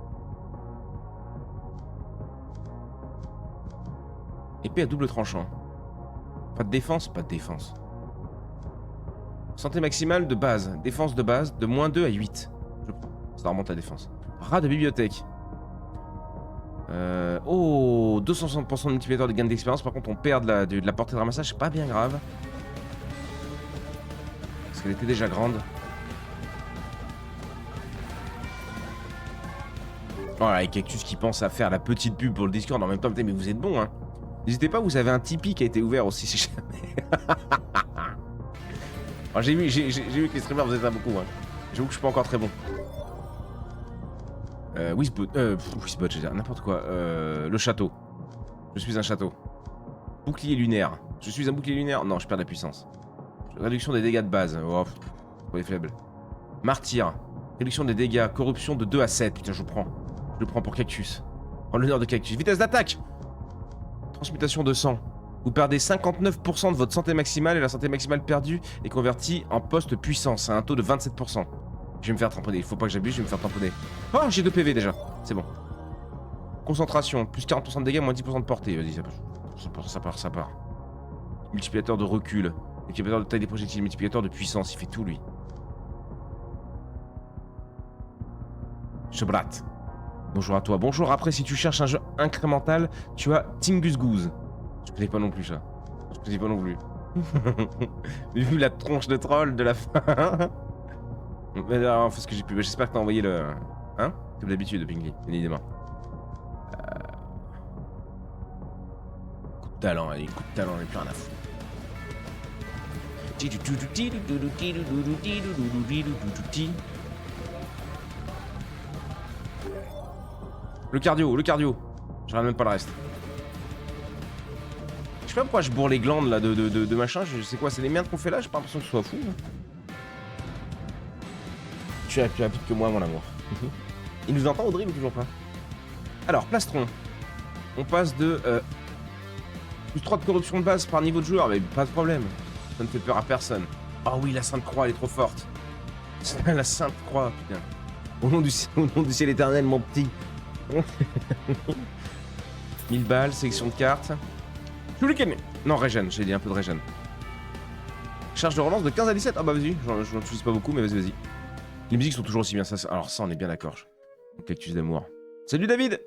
épée à double tranchant. Pas de défense, pas de défense. Santé maximale de base. Défense de base de moins 2 à 8. Je prends. Ça remonte la défense. Rat de bibliothèque. Oh, 260% de multiplicateur de gain d'expérience. Par contre, on perd de la portée de ramassage. C'est pas bien grave. Parce qu'elle était déjà grande. Voilà, et Cactus qui pense à faire la petite pub pour le Discord en même temps. Mais vous êtes bon, hein. N'hésitez pas, vous avez un Tipeee qui a été ouvert aussi, si jamais. J'ai vu que les streamers faisaient ça beaucoup, hein. J'avoue que je suis pas encore très bon. Wizbot, Wizbot, je veux dire, n'importe quoi. Le château. Je suis un château. Bouclier lunaire. Je suis un bouclier lunaire. Non, je perds de la puissance. Réduction des dégâts de base. Oh, trop faible. Martyr. Réduction des dégâts. Corruption de 2 à 7. Putain, je le prends. Je le prends pour Cactus. En l'honneur de Cactus. Vitesse d'attaque. Transmutation de sang. Vous perdez 59% de votre santé maximale et la santé maximale perdue est convertie en poste puissance à un taux de 27%. Je vais me faire tamponner. Il faut pas que j'abuse, je vais me faire tamponner. Oh, j'ai 2 PV déjà. C'est bon. Concentration. Plus 40% de dégâts, moins 10% de portée. Vas-y, ça part. Multiplicateur de recul. Multiplicateur de taille des projectiles. Multiplicateur de puissance. Il fait tout, lui. Chebrat. Bonjour à toi. Bonjour. Après, si tu cherches un jeu incrémental, tu as Tingus Goose. Je connais pas non plus ça. Je connais pas non plus. Vu la tronche de troll de la fin. Mais alors, faut ce que j'ai pu. J'espère que t'as envoyé le. Hein? Comme d'habitude, Pingly, bien évidemment. Coup de talent, allez, coup de talent, on est plus rien à foutre. Le cardio. Je regarde même pas le reste. Je sais pas pourquoi je bourre les glandes là de machin. Je sais quoi, c'est les merdes qu'on fait là. J'ai pas l'impression que ce soit fou. Tu es plus rapide que moi, mon amour. Il nous entend, Audrey, mais toujours pas. Alors, plastron. On passe de plus 3 de corruption de base par niveau de joueur, mais pas de problème. Ça ne fait peur à personne. Oh oui, la Sainte Croix, elle est trop forte. La Sainte Croix, putain. Au nom du ciel éternel, mon petit. 1000 balles, sélection de cartes. Non, régène, j'ai dit un peu de régène. Charge de relance de 15 à 17. Ah bah vas-y, j'en utilise pas beaucoup, mais vas-y. Les musiques sont toujours aussi bien, ça. Alors ça, on est bien d'accord. Cactus d'amour. Salut David.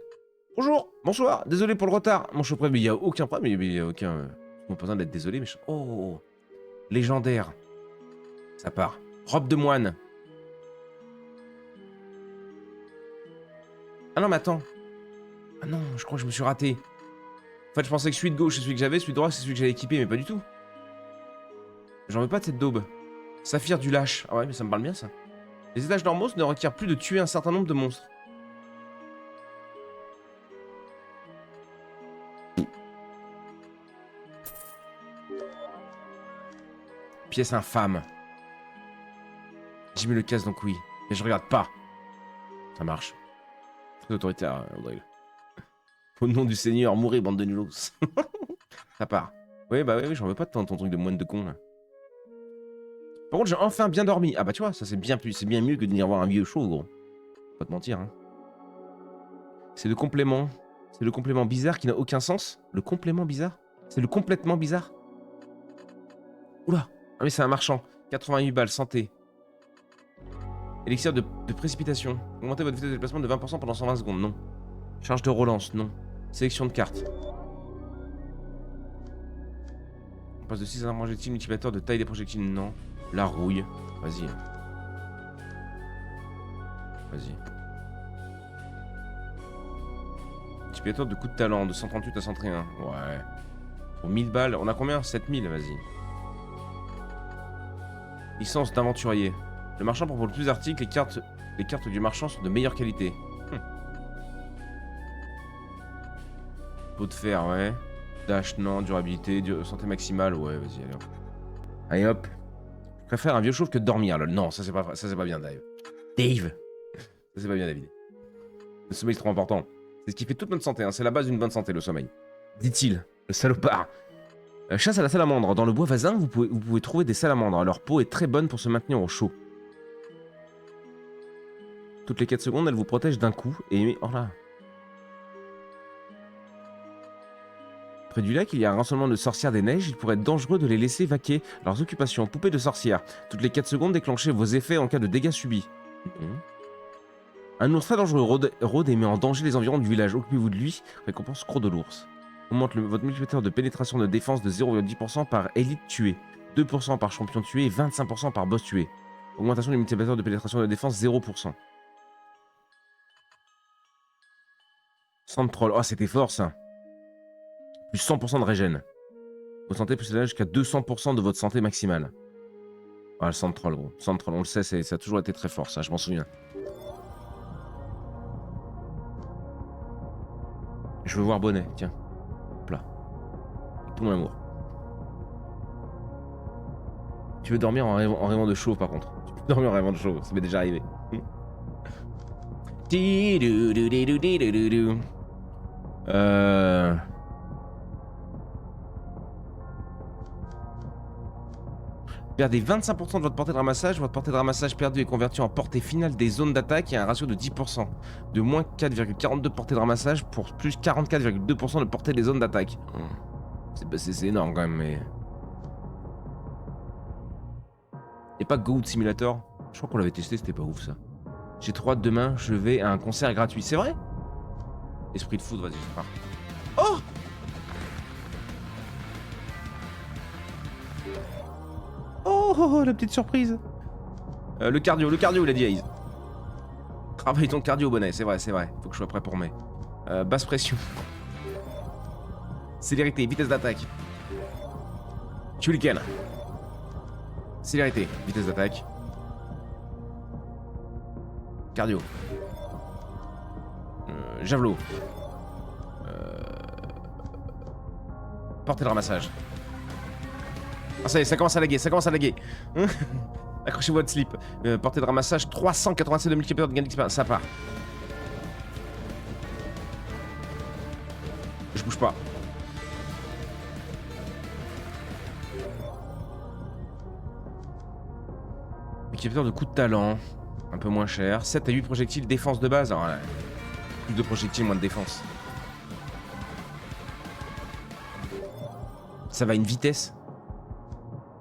Bonjour, bonsoir. Désolé pour le retard. Mon chauffeur, mais il y a aucun problème, mais il y a aucun. On n'a pas besoin d'être désolé, mais oh, légendaire. Ça part. Robe de moine. Ah non, mais attends. Ah non, je crois que je me suis raté. En fait, je pensais que celui de gauche, c'est celui que j'avais, celui de droite, c'est celui que j'avais équipé, mais pas du tout. J'en veux pas de cette daube. Saphir du lâche. Ah ouais, mais ça me parle bien, ça. Les étages normaux ne requièrent plus de tuer un certain nombre de monstres. Pièce infâme. Jimmy le casse, donc oui. Mais je regarde pas. Ça marche. Très autoritaire, Audrey. Au nom du Seigneur, mourrez, bande de nulos. Ça part. Oui, bah oui, j'en veux pas de ton truc de moine de con, là. Par contre, j'ai enfin bien dormi. Ah bah tu vois, ça c'est bien mieux que de venir voir un vieux show, gros. Faut pas te mentir, hein. C'est le complément. C'est le complément bizarre qui n'a aucun sens. Le complément bizarre? C'est le complètement bizarre? Oula. Ah mais c'est un marchand. 88 balles, santé. Élixir de précipitation. Augmentez votre vitesse de déplacement de 20% pendant 120 secondes, non. Charge de relance, non. Sélection de cartes. On passe de 6 à un projectile, multiplicateur de taille des projectiles, non. La rouille. Vas-y. Vas-y. Multiplicateur de coup de talent, de 138 à 131. Ouais. Pour 1000 balles, on a combien? 7000, vas-y. Licence d'aventurier. Le marchand propose plus d'articles, les cartes du marchand sont de meilleure qualité. Pot de fer, ouais. Dash, non. Durabilité, santé maximale, ouais, vas-y, allez hop. Allez hop. Je préfère un vieux chauve que de dormir, lol. Non, ça c'est pas bien, Dave. Ça c'est pas bien, David. Le sommeil c'est trop important. C'est ce qui fait toute notre santé, hein. C'est la base d'une bonne santé, le sommeil. Dit-il, le salopard. Chasse à la salamandre. Dans le bois voisin, vous pouvez trouver des salamandres. Leur peau est très bonne pour se maintenir au chaud. Toutes les 4 secondes, elles vous protègent d'un coup et... Oh là. Près du lac, il y a un rassemblement de sorcières des neiges. Il pourrait être dangereux de les laisser vaquer leurs occupations. Poupée de sorcière. Toutes les 4 secondes, déclenchez vos effets en cas de dégâts subis. Un ours très dangereux rôde et met en danger les environs du village. Occupez-vous de lui. Récompense croc de l'ours. Augmente votre multiplicateur de pénétration de défense de 0,10% par élite tuée, 2% par champion tué et 25% par boss tué. Augmentation du multiplicateur de pénétration de défense 0%. Sang de troll. Oh, c'était fort ça. Plus 100% de régène. Votre santé peut s'élever jusqu'à 200% de votre santé maximale. Ah, le sang de troll, gros. Le sang de troll, on le sait, ça a toujours été très fort, ça, je m'en souviens. Je veux voir Bonnet, tiens. Hop là. Avec tout mon amour. Tu veux dormir en rêvant de chaud, par contre. Tu peux dormir en rêvant de chaud, ça m'est déjà arrivé. Perdez 25% de votre portée de ramassage. Votre portée de ramassage perdue est convertie en portée finale des zones d'attaque et a un ratio de 10%. De moins 4,42 portée de ramassage pour plus 44,2% de portée des zones d'attaque. C'est énorme quand même, mais... Et pas Goat Simulator. Je crois qu'on l'avait testé, c'était pas ouf ça. J'ai trop hâte demain, je vais à un concert gratuit. C'est vrai? Esprit de foot, vas-y, je pars. Oh! Oh, la petite surprise. Le cardio, il a dit Aïs. Travaille ton cardio, Bonnet, c'est vrai. Faut que je sois prêt pour mai. Basse pression. Célérité, vitesse d'attaque. Shuriken. Célérité, vitesse d'attaque. Cardio. Javelot. Portée de ramassage. Ah ça y est, ça commence à laguer, Accrochez-vous à votre slip. Portée de ramassage, 387 de multiplicateur de gain d'expérience, ça part. Je bouge pas. Multiplicateur de coup de talent, un peu moins cher. 7 à 8 projectiles, défense de base. Alors là, plus de projectiles, moins de défense. Ça va à une vitesse.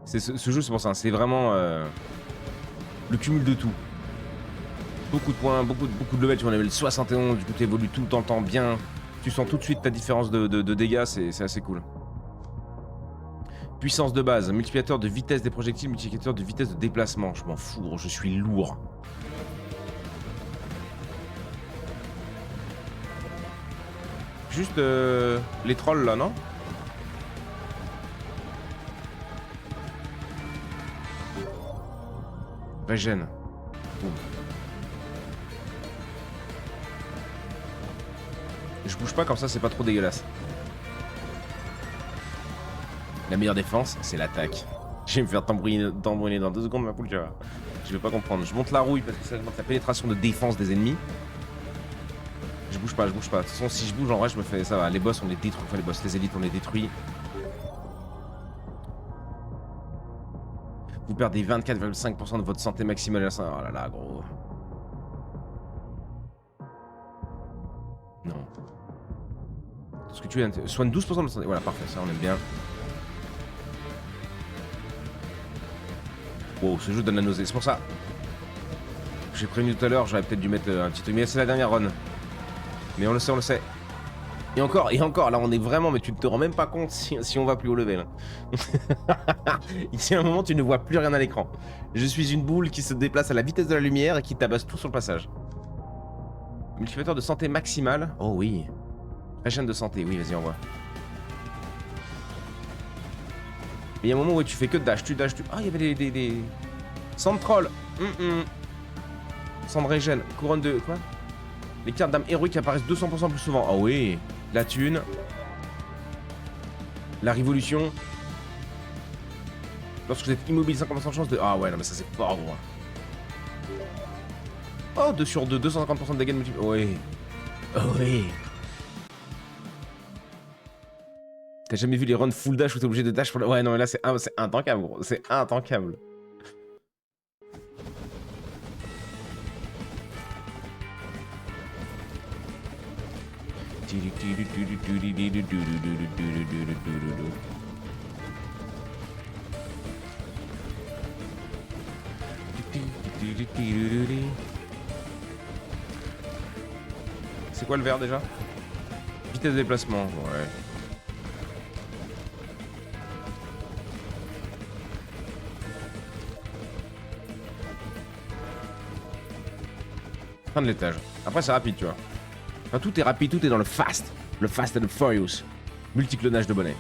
Ce jeu, c'est pour ça, c'est vraiment le cumul de tout. Beaucoup de points, beaucoup de levels, tu vois, on level 71, du coup tu évolues tout le temps bien. Tu sens tout de suite ta différence de dégâts, c'est assez cool. Puissance de base, multiplicateur de vitesse des projectiles, multiplicateur de vitesse de déplacement. Je m'en fous, gros, je suis lourd. Juste les trolls là, non? Régène. Je bouge pas comme ça, c'est pas trop dégueulasse. La meilleure défense, c'est l'attaque. Je vais me faire tambouriner dans 2 secondes, ma poule, tu vois. Je vais pas comprendre. Je monte la rouille parce que ça augmente la pénétration de défense des ennemis. Je bouge pas. De toute façon, si je bouge, en vrai, je me fais... Ça va, les boss, on les détruit. Enfin, les boss, les élites, on les détruit. Vous perdez 24,5% de votre santé maximale. Oh là là, gros. Non. Ce que tu es, soigne 12% de votre santé. Voilà, parfait, ça on aime bien. Wow, ce jeu donne la nausée. C'est pour ça. J'ai prévenu tout à l'heure, j'aurais peut-être dû mettre un petit truc. Mais c'est la dernière run. Mais on le sait. Et encore, là on est vraiment, mais tu ne te rends même pas compte si on va plus haut level. Ici à un moment tu ne vois plus rien à l'écran. Je suis une boule qui se déplace à la vitesse de la lumière et qui tabasse tout sur le passage. Multiplicateur de santé maximale. Oh oui. Régène de santé, oui vas-y envoie. Mais il y a un moment où tu fais que dash, tu dashes, tu... Ah il y avait des... Sang de troll. Sang de régène. Couronne de... Quoi? Les cartes d'âme héroïque apparaissent 200% plus souvent. Ah oui. La thune. La révolution. Lorsque vous êtes immobile, 50% de chance de... Ah ouais, non mais ça c'est fort gros. Oh, 2 sur 2, 250% de dégâts de multiple... Oui. Oh oui. T'as jamais vu les runs full dash où t'es obligé de dash pour le... Ouais, non mais là c'est intankable gros. C'est intankable. C'est quoi le vert déjà? Vitesse de déplacement, ouais. Fin de l'étage. Après c'est rapide, tu vois. Enfin, tout est rapide, tout est dans le fast. Le fast and the furious. Multiclonage de bonnet.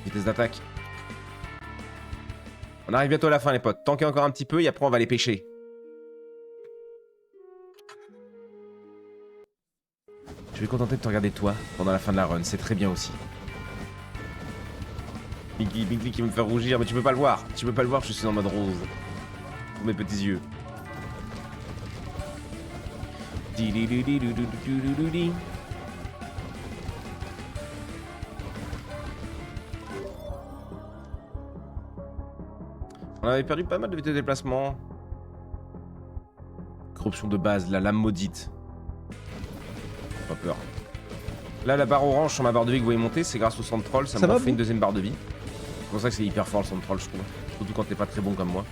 Vitesse d'attaque. On arrive bientôt à la fin, les potes. Tanker encore un petit peu et après on va les pêcher. Je vais contenter de te regarder toi pendant la fin de la run, c'est très bien aussi. Bigly qui me fait rougir, mais tu peux pas le voir. Tu peux pas le voir, je suis en mode rose. Pour mes petits yeux. On avait perdu pas mal de vitesse de déplacement. Corruption de base, la lame maudite. Pas peur. Là, la barre orange sur ma barre de vie que vous voyez monter, c'est grâce au centre troll, ça m'a fait une deuxième barre de vie. C'est pour ça que c'est hyper fort le centre troll, je trouve. Surtout quand t'es pas très bon comme moi.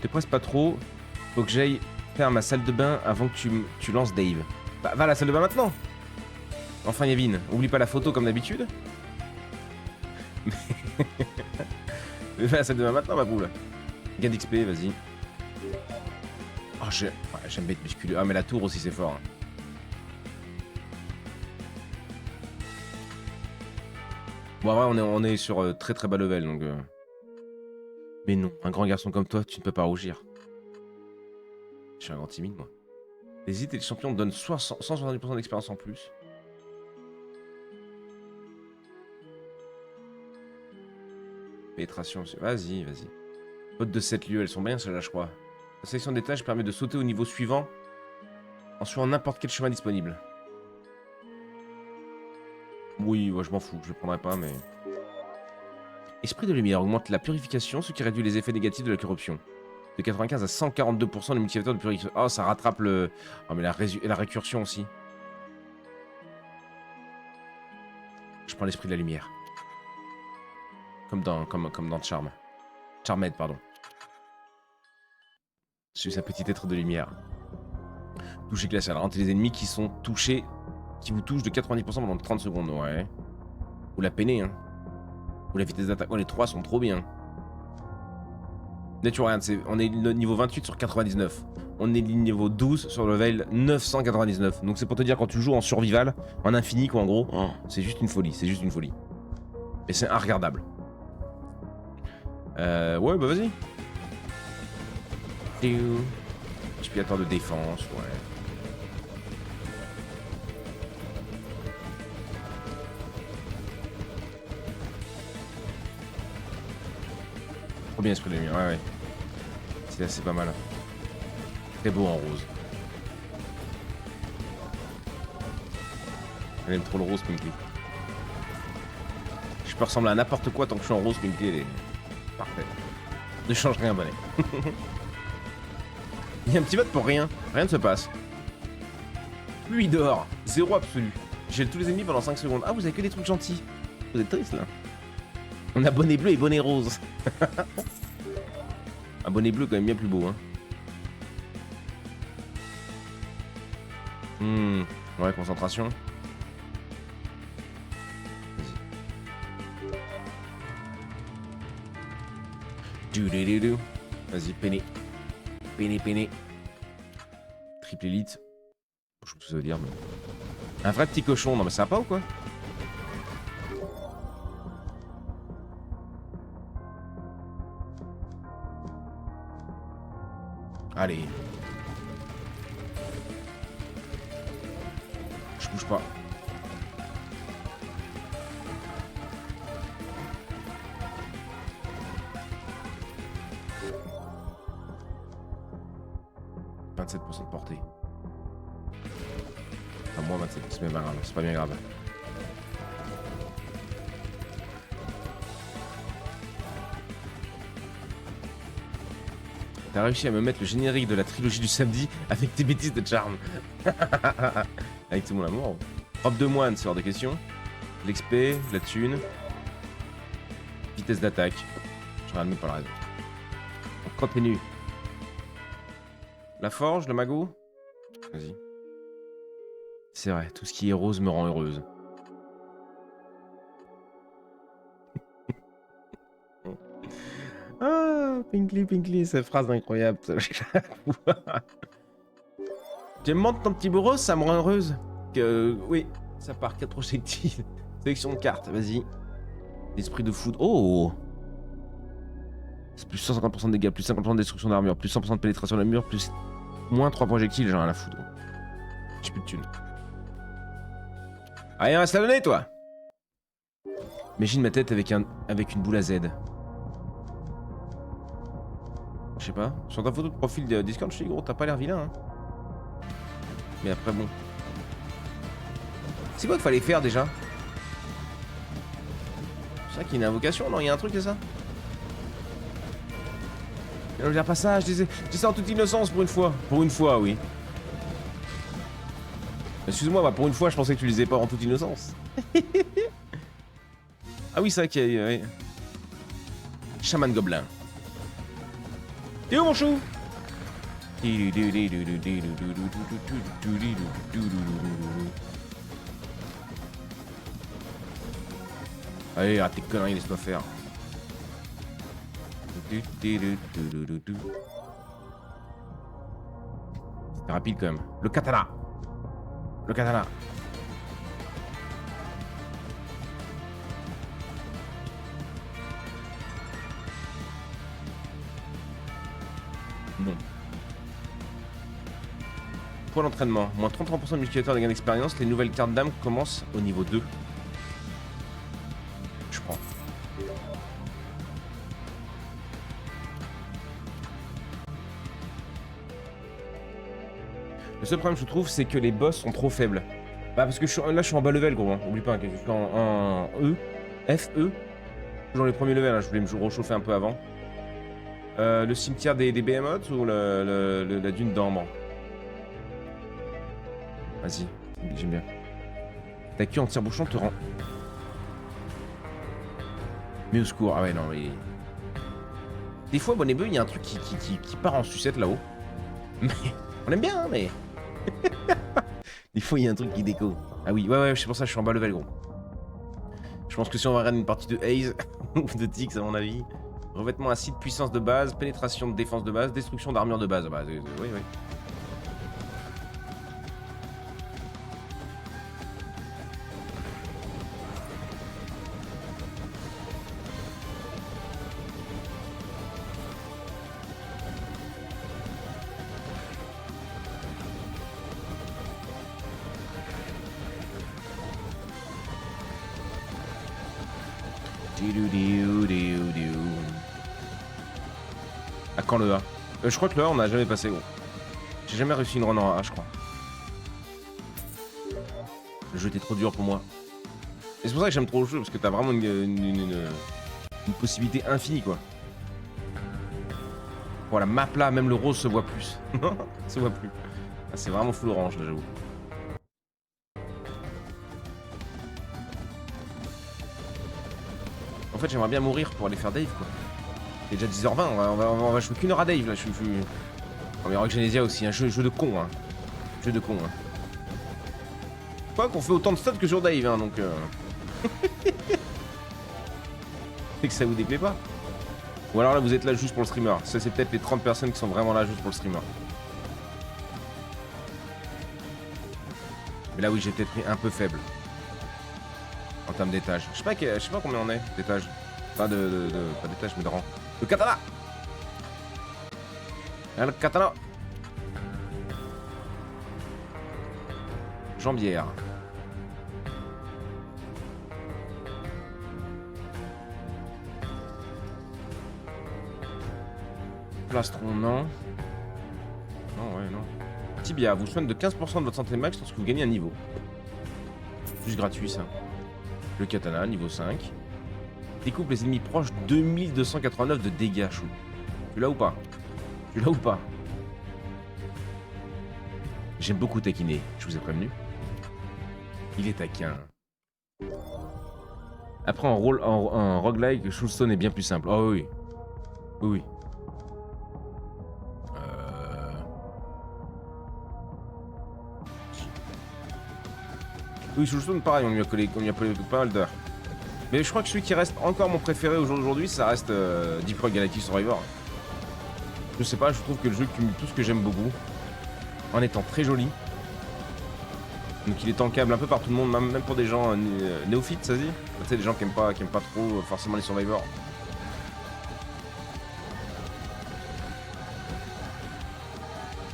Te presse pas trop. Faut que j'aille faire ma salle de bain avant que tu lances Dave. Bah, va à la salle de bain maintenant. Enfin Yavin, oublie pas la photo comme d'habitude. Mais va à la salle de bain maintenant ma boule. Gain d'XP, vas-y. Oh, j'aime bien être musculeux. Ah mais la tour aussi c'est fort. Hein. Bon ouais on est sur très très bas level donc... Mais non, un grand garçon comme toi, tu ne peux pas rougir. Je suis un grand timide moi. Les élites et les champions donnent 170% d'expérience en plus. Pénétration aussi. Vas-y. Potes de 7 lieux, elles sont bien celles-là je crois. La sélection des tâches permet de sauter au niveau suivant en suivant n'importe quel chemin disponible. Oui, ouais, je m'en fous, je le prendrai pas, mais... Esprit de lumière augmente la purification, ce qui réduit les effets négatifs de la corruption. De 95 à 142% le multiplicateur de purification. Oh, ça rattrape le... Oh, mais la récursion aussi. Je prends l'esprit de la lumière. Comme dans Charm. Charmed, pardon. Je suis sa petite être de lumière. Toucher glacial. Rentrer les ennemis qui sont touchés... Qui vous touchent de 90% pendant 30 secondes, ouais. Ou la peiner, hein. Ou la vitesse d'attaque. Oh, les trois sont trop bien. Là, tu regardes, on est niveau 28 sur 99. On est niveau 12 sur level 999. Donc c'est pour te dire quand tu joues en survival, en infini quoi en gros, oh, c'est juste une folie, Et c'est inregardable. Ouais, bah vas-y. Multiplicateur de défense, ouais. Trop bien esprit de lumière, ouais. C'est pas mal. Très beau en rose. Elle aime trop le rose, Pinky. Je peux ressembler à n'importe quoi tant que je suis en rose, Pinky, elle est parfaite. Ne change rien, bonnet. Il y a un petit vote pour rien. Rien ne se passe. Lui, il dort. Zéro absolu. J'ai tous les ennemis pendant 5 secondes. Ah, vous avez que des trucs gentils. Vous êtes triste, là. On a bonnet bleu et bonnet rose. Un bonnet bleu quand même bien plus beau, hein. Ouais, concentration. Vas-y. Vas-y, peiné. Peiné. Triple élite. Je sais pas ce que ça veut dire, mais... Un vrai petit cochon, non mais ça va pas ou quoi? Allez. Je bouge pas. % de portée. Enfin, moins 27, c'est pas grave, c'est pas bien grave. T'as réussi à me mettre le générique de la trilogie du samedi avec tes bêtises de charme. Avec tout mon amour. Robe de moine, c'est hors de question. L'XP, la thune. Vitesse d'attaque. Je regarde même pas le reste. On continue. La forge, le magot. Vas-y. C'est vrai, tout ce qui est rose me rend heureuse. Ah, Pinkly, cette phrase incroyable. Tu me montres ton petit bourreau, ça me rend heureuse. Oui, ça part 4 projectiles. Sélection de cartes, vas-y. L'esprit de foudre. Oh! C'est plus 150% de dégâts, plus 50% de destruction d'armure, plus 100% de pénétration de la mur, plus moins 3 projectiles, j'ai rien à foutre. J'ai plus de thunes. Allez, reste à donner, toi! Imagine ma tête avec une boule à Z. Je sais pas. Sur ta photo de profil de Discord, je te dis gros, t'as pas l'air vilain, hein. Mais après, bon. C'est quoi qu'il fallait faire déjà? C'est vrai qu'il y a une invocation, non? Il y a un truc, c'est ça? Je veux dire pas ça, je disais ça en toute innocence pour une fois. Pour une fois, oui. Excuse-moi, bah pour une fois, je pensais que tu lisais pas en toute innocence. Ah oui, c'est vrai qu'il y a... Ouais. Chaman gobelin. T'es où mon chou? Allez, arrête tes conneries, laisse-moi faire. C'était rapide quand même. Le katana. Le katana. Bon. Pour l'entraînement, moins 33% de multiplicateur de gain d'expérience, les nouvelles cartes d'âme commencent au niveau 2. Je prends. Le seul problème, je trouve, c'est que les boss sont trop faibles. Bah, parce que là, je suis en bas level, gros. Hein. Oublie pas que je suis en E. FE. Toujours les premiers levels, hein. Je voulais me rechauffer un peu avant. Le cimetière des Behemoths ou la dune d'ambre? Vas-y, j'aime bien. Ta queue en tire-bouchon te rend... Mais au secours, ah ouais, non, mais... Des fois, Bonnet Beu, il y a un truc qui part en sucette là-haut. Mais... On aime bien, hein, mais... Des fois, il y a un truc qui déco. Ah oui, ouais, c'est pour ça que je suis en bas level, gros. Je pense que si on va regarder une partie de Haze, ou de Tix, à mon avis... Revêtement acide, puissance de base, pénétration de défense de base, destruction d'armure de base. Bah, oui, oui. À quand le A? Je crois que le A, on n'a jamais passé, gros. J'ai jamais réussi une run en A, je crois. Le jeu était trop dur pour moi. Et c'est pour ça que j'aime trop le jeu, parce que t'as vraiment une possibilité infinie, quoi. Voilà, map là, même le rose se voit plus. Non, se voit plus. Ah, c'est vraiment full orange, là, j'avoue. En fait, j'aimerais bien mourir pour aller faire Dave, quoi. Il est déjà 10h20, on va jouer qu'une heure à Dave, là. Oh, mais Rogue Genesia aussi, un jeu de con, hein. Jeu de con, hein. Quoi qu'on fait autant de stats que sur Dave, hein, donc... C'est que ça vous déplaît pas. Ou alors là, vous êtes là juste pour le streamer. Ça, c'est peut-être les 30 personnes qui sont vraiment là juste pour le streamer. Mais là, oui, j'ai peut-être pris un peu faible. En termes d'étage. Je sais pas combien on est d'étage. Pas pas d'étage, mais de rang. Le katana! Le katana! Jambière. Plastron, non. Non, ouais, non. tibia vous soigne de 15% de votre santé max lorsque vous gagnez un niveau. Juste gratuit ça. Le katana, niveau 5. Découpe les ennemis proches 2289 de dégâts, chou. Tu l'as ou pas? Tu l'as ou pas? J'aime beaucoup taquiner, je vous ai prévenu. Il est taquin. Après, en roguelike, Shulstone est bien plus simple. Oh oui. Oui, oui. Oui, Shulstone, pareil, on lui a collé pas mal d'heures. Mais je crois que celui qui reste encore mon préféré aujourd'hui, ça reste Deep Rock Galactic Survivor. Je sais pas, je trouve que le jeu cumule tout ce que j'aime beaucoup. En étant très joli. Donc il est tankable un peu par tout le monde, même pour des gens néophytes, ça se dit. Tu sais, des gens qui aiment pas trop forcément les survivors.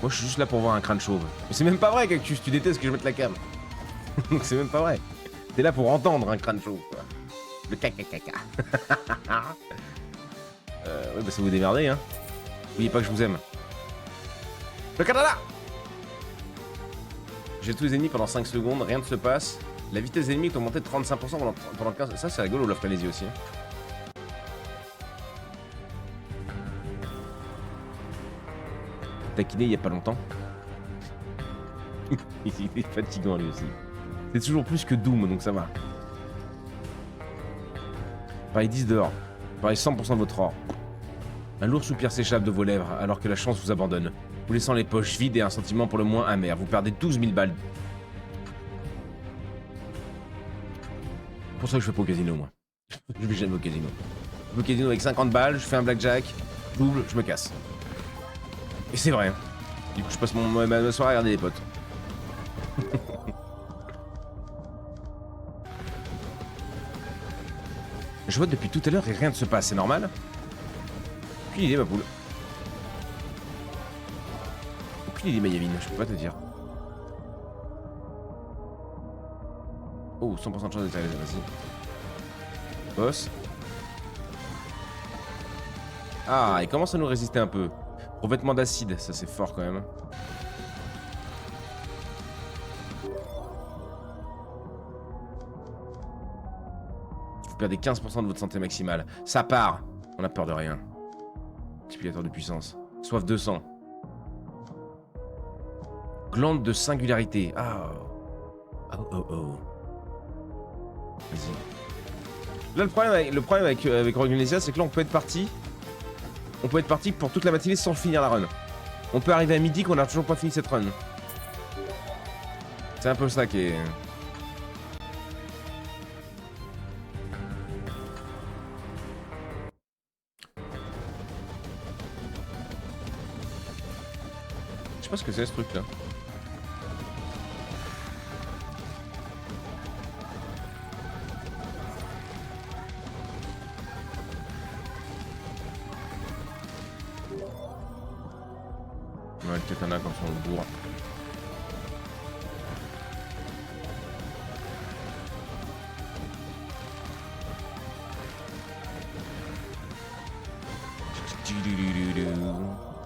Moi je suis juste là pour voir un crâne chauve. Mais c'est même pas vrai, Cactus, tu détestes que je mette la cam. Donc c'est même pas vrai. T'es là pour entendre un crâne chauve, quoi. Le caca. Ouais, bah ça vous démerdez, hein. N'oubliez pas que je vous aime. Le Canada! J'ai tous les ennemis pendant 5 secondes, rien ne se passe. La vitesse des ennemis est augmentée de 35% pendant 15... Ça, c'est rigolo, Love Crazy aussi. Taquiné il y a pas longtemps. Il est fatigant lui aussi. C'est toujours plus que Doom, donc ça va. Pareil 10 dehors. Pareil 100% de votre or. Un lourd soupir s'échappe de vos lèvres alors que la chance vous abandonne, vous laissant les poches vides et un sentiment pour le moins amer. Vous perdez 12 000 balles. C'est pour ça que je fais pas au casino, moi. Je vais jamais au casino. Je vais au casino avec 50 balles, je fais un blackjack, double, je me casse. Et c'est vrai. Hein. Du coup, je passe ma soirée à regarder les potes. Je vote depuis tout à l'heure et rien ne se passe, c'est normal? Aucune idée, ma poule. Aucune idée, Mayavine, je peux pas te dire. Oh, 100% de chance d'être arrivé, vas-y. Boss. Ah, il commence à nous résister un peu. Revêtement d'acide, ça c'est fort quand même. Vous perdez 15% de votre santé maximale. Ça part. On a peur de rien. Multiplicateur de puissance. Soif de sang. Glande de singularité. Ah. Oh. Vas-y. Là, le problème avec Rogue Amnesia, c'est que là, on peut être parti. On peut être parti pour toute la matinée sans finir la run. On peut arriver à midi qu'on n'a toujours pas fini cette run. C'est un peu ça qui est... Je sais pas ce que c'est ce truc là. Ouais, le katana comme ça on le bourre.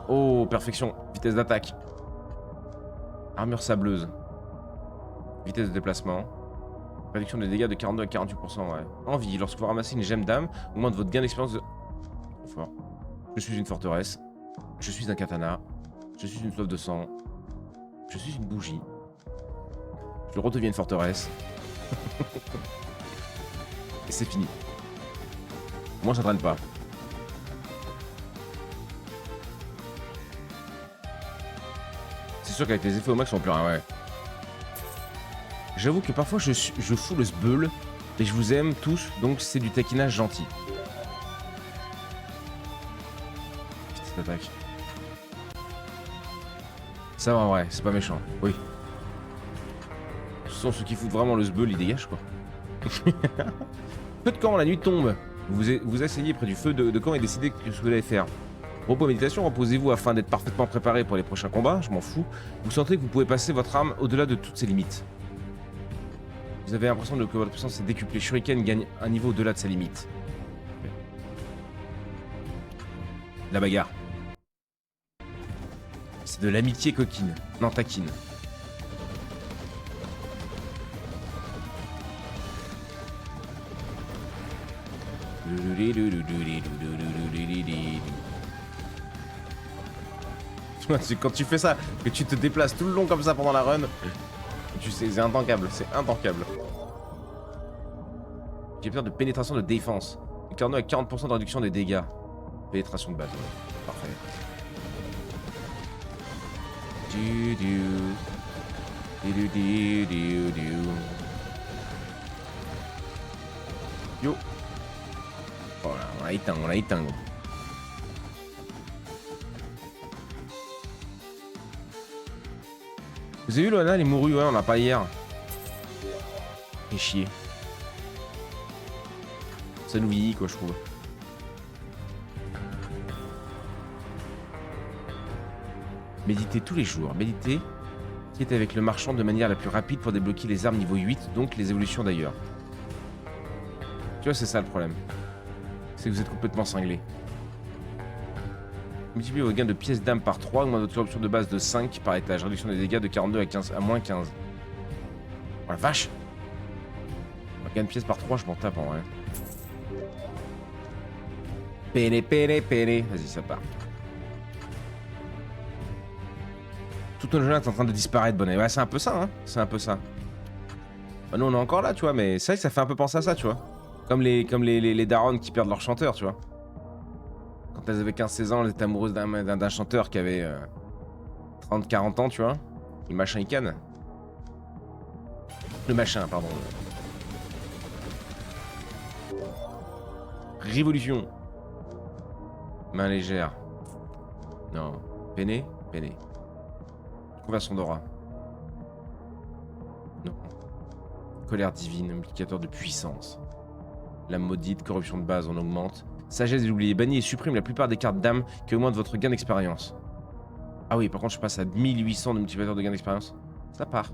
Oh, perfection. Vitesse d'attaque. Armure sableuse. Vitesse de déplacement. Réduction des dégâts de 42 à 48%, ouais. Envie. Lorsque vous ramassez une gemme d'âme, augmente votre gain d'expérience de... Trop fort. Je suis une forteresse. Je suis un katana. Je suis une soif de sang. Je suis une bougie. Je redeviens une forteresse. Et c'est fini. Moi, ça traîne pas. C'est sûr qu'avec les effets au max, on peut plus rien, ouais. J'avoue que parfois, je fous le sbeul. Et je vous aime tous, donc c'est du taquinage gentil. Petite attaque. Ça va en vrai, c'est pas méchant, oui. Ce sont ceux qui foutent vraiment le sbeul, ils dégagent quoi. Peu de camp, la nuit tombe. Vous asseyez près du feu de camp et décidez ce que vous allez faire. Repos méditation, reposez-vous afin d'être parfaitement préparé pour les prochains combats, je m'en fous. Vous sentez que vous pouvez passer votre arme au-delà de toutes ses limites. Vous avez l'impression que votre puissance est décuplée. Shuriken gagne un niveau au-delà de sa limite. La bagarre. C'est de l'amitié coquine. Non, taquine. Quand tu fais ça, que tu te déplaces tout le long comme ça pendant la run, tu sais, c'est intankable, c'est intankable. J'ai peur de pénétration de défense. Le carnot a 40% de réduction des dégâts. Pénétration de base, ouais. Parfait. Yo. Voilà, on a éteint, on a éteint. Vous avez vu Loana, elle est mourue, ouais, on l'a pas hier. Et chier. Ça nous vieillit quoi, je trouve. Méditez tous les jours. Méditez qui est avec le marchand de manière la plus rapide pour débloquer les armes niveau 8, donc les évolutions d'ailleurs. Tu vois, c'est ça le problème. C'est que vous êtes complètement cinglé. Multipliez vos gains de pièces d'âme par 3, augmente votre option de base de 5 par étage. Réduction des dégâts de 42 à moins 15. Oh la vache! Gain de pièces par 3, je m'en tape en vrai. Pélé, pélé, pélé. Vas-y, ça part. Tout ton jeu est en train de disparaître, bonnet. Ouais, c'est un peu ça, hein. C'est un peu ça. Bah, nous, on est encore là, tu vois, mais c'est vrai que ça fait un peu penser à ça, tu vois. Comme les darons qui perdent leur chanteur, tu vois. Quand elles avaient 15-16 ans, elles étaient amoureuses d'un chanteur qui avait 30-40 ans, tu vois. Le machin, il canne. Le machin, pardon. Révolution. Main légère. Non. Peiné. Peiné. Conversion d'aura. Non. Colère divine, multiplicateur de puissance. La maudite, corruption de base, on augmente. Sagesse et oublié, bannis et supprime la plupart des cartes d'âme qui augmentent votre gain d'expérience. Ah oui, par contre, je passe à 1800 de multiplicateur de gain d'expérience. Ça part.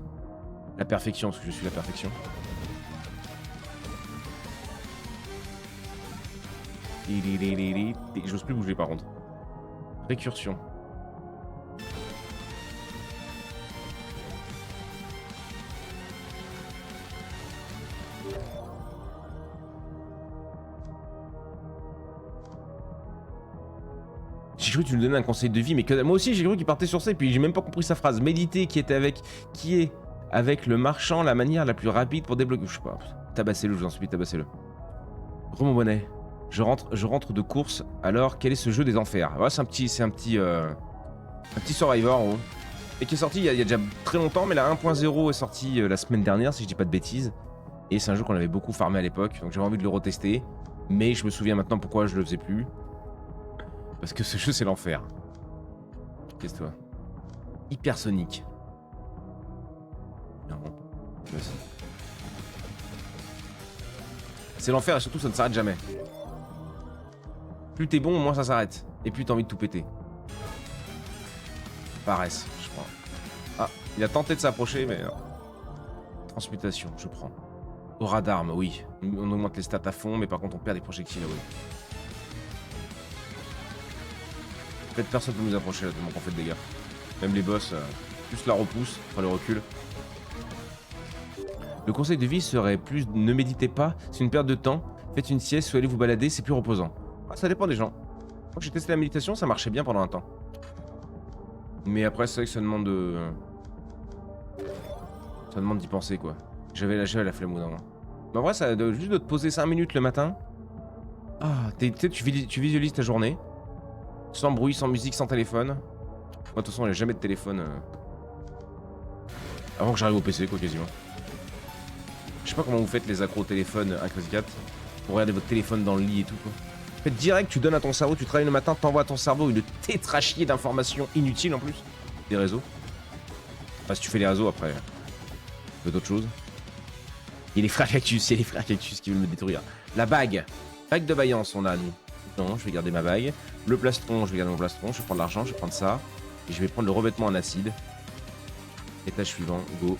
La perfection, parce que je suis la perfection. J'ose plus bouger par contre. Récursion. J'ai cru que tu nous donnais un conseil de vie, mais que moi aussi j'ai cru qu'il partait sur ça et puis j'ai même pas compris sa phrase. Méditer qui est avec le marchand la manière la plus rapide pour débloquer. Je sais pas. Tabassez-le, je vous en supplie, tabassez-le. Mon bonnet. Je rentre de course. Alors, quel est ce jeu des enfers? Ouais, c'est un petit Survivor, en gros. Et qui est sorti il y a déjà très longtemps, mais la 1.0 est sortie la semaine dernière, si je dis pas de bêtises. Et c'est un jeu qu'on avait beaucoup farmé à l'époque, donc j'avais envie de le retester. Mais je me souviens maintenant pourquoi je le faisais plus. Parce que ce jeu, c'est l'enfer. Qu'est-ce que toi? Hypersonique. Non. Vas-y. C'est l'enfer et surtout, ça ne s'arrête jamais. Plus t'es bon, moins ça s'arrête. Et plus t'as envie de tout péter. Paresse, je prends. Ah, il a tenté de s'approcher, mais non. Transmutation, je prends. Aura d'armes, oui. On augmente les stats à fond, mais par contre, on perd des projectiles, oui. En fait, personne ne peut nous approcher là, tellement qu'on fait de dégâts. Même les boss, plus la repousse, enfin le recul. Le conseil de vie serait plus ne méditez pas, c'est une perte de temps. Faites une sieste ou allez vous balader, c'est plus reposant. Ah, ça dépend des gens. Moi j'ai testé la méditation, ça marchait bien pendant un temps. Mais après c'est vrai que ça demande de... Ça demande d'y penser quoi. J'avais la flemme au bout d'un moment. Mais en vrai, ça, juste de te poser 5 minutes le matin. Ah, tu visualises ta journée. Sans bruit, sans musique, sans téléphone. Moi de toute façon il n'y a jamais de téléphone. Avant que j'arrive au PC quoi quasiment. Je sais pas comment vous faites les accros au téléphone 1x4 pour regarder votre téléphone dans le lit et tout quoi. En fait direct tu donnes à ton cerveau, tu travailles le matin, t'envoies à ton cerveau une tétrachier d'informations inutiles en plus. Des réseaux. Enfin si tu fais les réseaux après, fais d'autres choses. Il y a les frères Cactus, c'est les frères Cactus qui veulent me détruire. La bague. Bague de vaillance on a nous. Non, je vais garder ma bague. Le plastron, je vais garder mon plastron, je vais prendre l'argent, je vais prendre ça. Et je vais prendre le revêtement en acide. Étage suivant, go.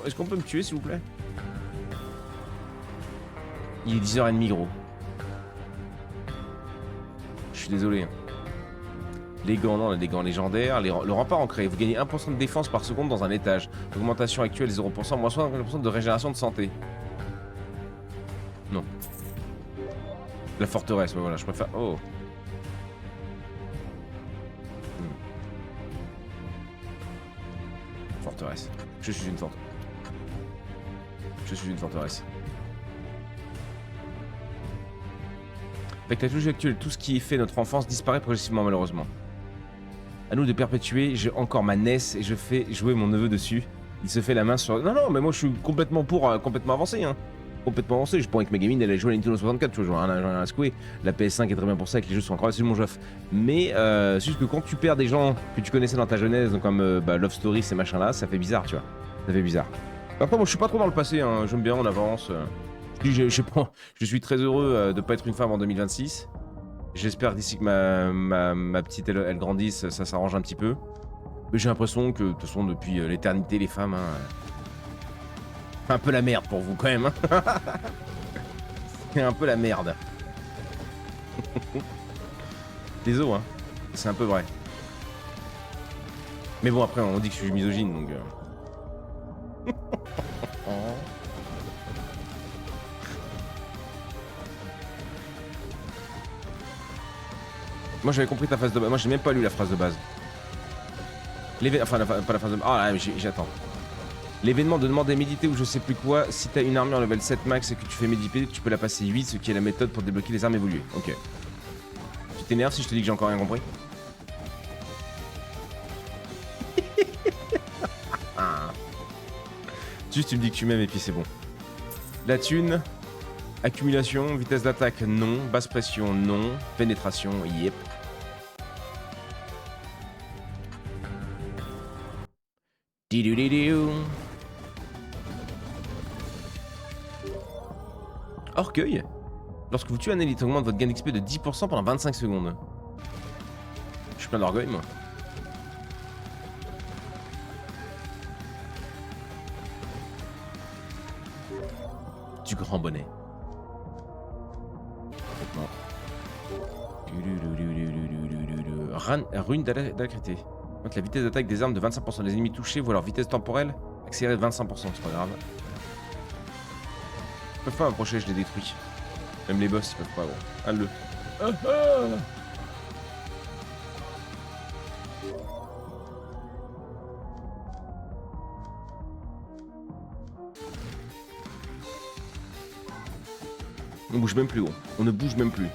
Est-ce qu'on peut me tuer s'il vous plaît? Il est 10h30 gros. Je suis désolé. Les gants, non, on a des gants légendaires. Le rempart ancré. Vous gagnez 1% de défense par seconde dans un étage. Augmentation actuelle 0%, moins 60% de régénération de santé. Non. La forteresse, ouais, voilà, je préfère. Oh. Forteresse. Je suis une forteresse. Je suis une forteresse. Avec la touche actuelle, tout ce qui est fait notre enfance disparaît progressivement malheureusement. À nous de perpétuer, j'ai encore ma NES et je fais jouer mon neveu dessus. Il se fait la main sur... Non, non, mais moi je suis complètement pour, complètement avancé, hein. Complètement avancé, je pourrais que ma gamine elle a joué à Nintendo 64, tu vois, j'en ai rien à secouer. La PS5 est très bien pour ça, avec les jeux sont incroyables, c'est mon jof. Mais c'est juste que quand tu perds des gens que tu connaissais dans ta jeunesse, comme Love Story, ces machins-là, ça fait bizarre, tu vois. Ça fait bizarre. Après, moi je suis pas trop dans le passé, hein. J'aime bien, on avance. Je suis très heureux de pas être une femme en 2026. J'espère d'ici que ma petite elle grandisse, ça s'arrange un petit peu. Mais j'ai l'impression que de toute façon depuis l'éternité les femmes, hein, c'est un peu la merde pour vous quand même. Hein. C'est un peu la merde. Désolé, hein. C'est un peu vrai. Mais bon après on dit que je suis misogyne donc... Moi j'avais compris ta phrase de base. Moi j'ai même pas lu la phrase de base. Enfin pas la phrase de base. Ah mais j'attends. L'événement de demander méditer ou je sais plus quoi, si t'as une armure level 7 max et que tu fais méditer, tu peux la passer 8, ce qui est la méthode pour débloquer les armes évoluées. Ok. Tu t'énerves si je te dis que j'ai encore rien compris? Juste tu me dis que tu m'aimes et puis c'est bon. La thune, accumulation, vitesse d'attaque non, basse pression non, pénétration yep. Orgueil. Lorsque vous tuez un élite, augmente votre gain d'XP de 10% pendant 25 secondes. Je suis plein d'orgueil, moi. Du grand bonnet. Rune d'alacrité. Augmente la vitesse d'attaque des armes de 25%. Les ennemis touchés voient leur vitesse temporelle accélérée de 25%, c'est pas grave. Ils peuvent pas m'approcher, je les détruis. Même les boss, ils peuvent pas, bon. Ah-le. On bouge même plus, gros. On ne bouge même plus.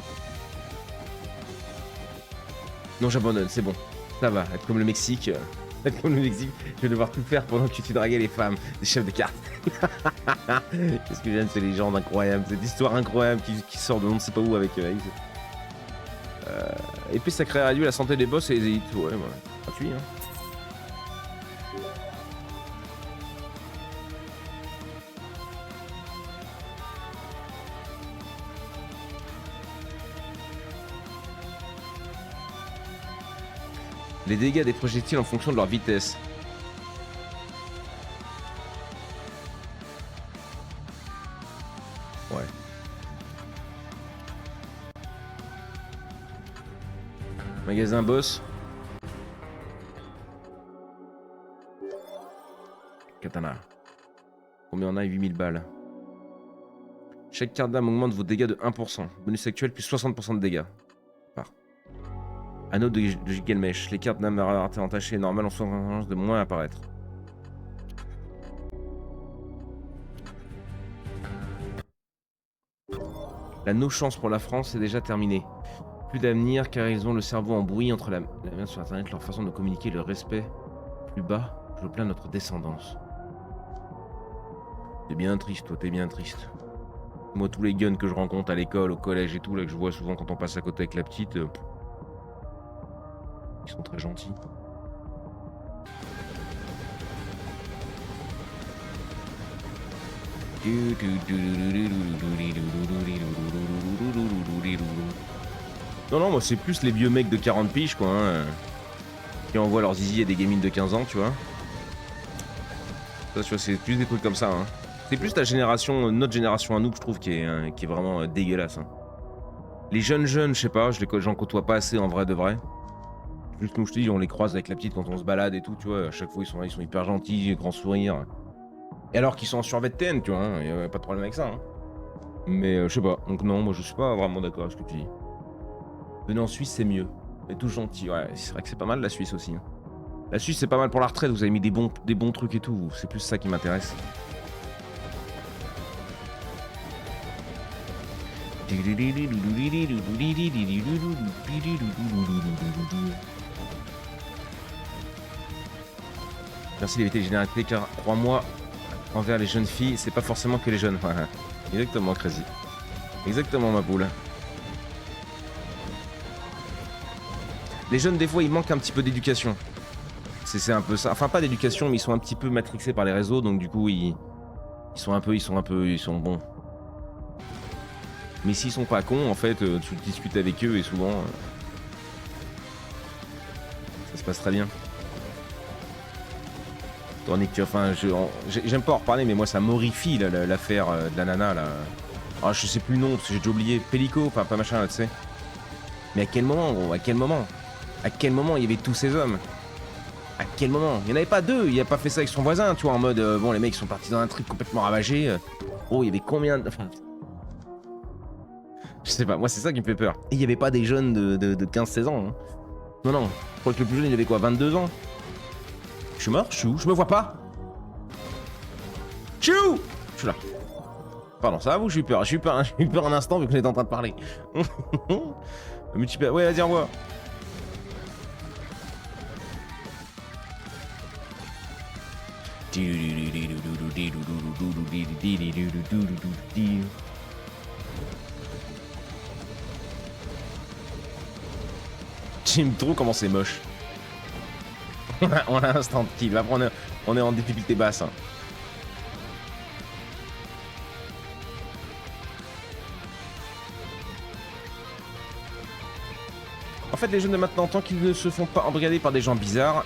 Non, j'abandonne, c'est bon. Ça va, être comme le Mexique. Être comme le Mexique, je vais devoir tout faire pendant que tu draguais les femmes, des chefs de cartes. Qu'est-ce que j'aime ces légendes incroyables, cette histoire incroyable qui sort de on ne sait pas où avec épée sacrée réduit la santé des boss et les élites. Ouais, ouais, gratuit, hein. Les dégâts des projectiles en fonction de leur vitesse. Ouais. Magasin boss. Katana. Combien on a? 8000 balles. Chaque carte d'âme augmente vos dégâts de 1%. Bonus actuel plus 60% de dégâts. Anneau de Gilgamesh. Les cartes d'âme rareté entachées et normales ont souvent tendance de moins apparaître. La no-chance pour la France est déjà terminée. Plus d'avenir car ils ont le cerveau en brouille entre la main sur internet, leur façon de communiquer le respect plus bas. Je plains notre descendance. T'es bien triste, toi, t'es bien triste. Moi, tous les guns que je rencontre à l'école, au collège et tout, là, que je vois souvent quand on passe à côté avec la petite... Ils sont très gentils. Non, non, moi c'est plus les vieux mecs de 40 piges, quoi, hein, qui envoient leurs zizi à des gamines de 15 ans, tu vois. Ça, tu vois, c'est plus des trucs comme ça, hein. C'est plus la génération, notre génération à nous, que je trouve qui est vraiment dégueulasse, hein. Les jeunes, je sais pas, j'en côtoie pas assez en vrai de vrai. Juste comme je te dis, on les croise avec la petite quand on se balade et tout, tu vois. À chaque fois, ils sont hyper gentils, grand sourire. Et alors qu'ils sont en survêt de TN, tu vois, hein, y a pas de problème avec ça. Hein. Mais je sais pas. Donc non, moi je suis pas vraiment d'accord avec ce que tu dis. Venez en Suisse, c'est mieux. Et tout gentil. Ouais, c'est vrai que c'est pas mal la Suisse aussi. Hein. La Suisse, c'est pas mal pour la retraite. Vous avez mis des bons trucs et tout. C'est plus ça qui m'intéresse. Merci d'éviter les généralités car crois-moi, envers les jeunes filles, c'est pas forcément que les jeunes. Exactement, Crazy. Exactement, ma poule. Les jeunes, des fois, ils manquent un petit peu d'éducation. C'est un peu ça. Enfin, pas d'éducation, mais ils sont un petit peu matrixés par les réseaux, donc du coup, ils sont bons. Mais s'ils sont pas cons, en fait, tu discutes avec eux et souvent, ça se passe très bien. Enfin, j'aime pas en reparler, mais moi, ça m'horrifie l'affaire de la nana là. Ah, je sais plus le nom parce que j'ai déjà oublié. Pellico, enfin pas machin là, tu sais. Mais à quel moment, gros? À quel moment? À quel moment il y avait tous ces hommes? À quel moment? Il n'y en avait pas deux, il a pas fait ça avec son voisin, tu vois, en mode, bon, les mecs sont partis dans un truc complètement ravagé. Oh, il y avait combien de... Enfin... Je sais pas, moi c'est ça qui me fait peur. Et il n'y avait pas des jeunes de 15-16 ans. Hein. Non, non, je crois que le plus jeune il avait quoi, 22 ans? Je suis mort? Je suis où? Je me vois pas? Je suis où? Je suis là. Pardon, ça va vous? J'ai eu peur un instant vu que j'étais en train de parler. Ouais, vas-y, envoie. J'aime trop comment c'est moche. On a un instant kill. Après, on est en difficulté basse. Hein. En fait, les jeunes de maintenant, tant qu'ils ne se font pas embrigader par des gens bizarres,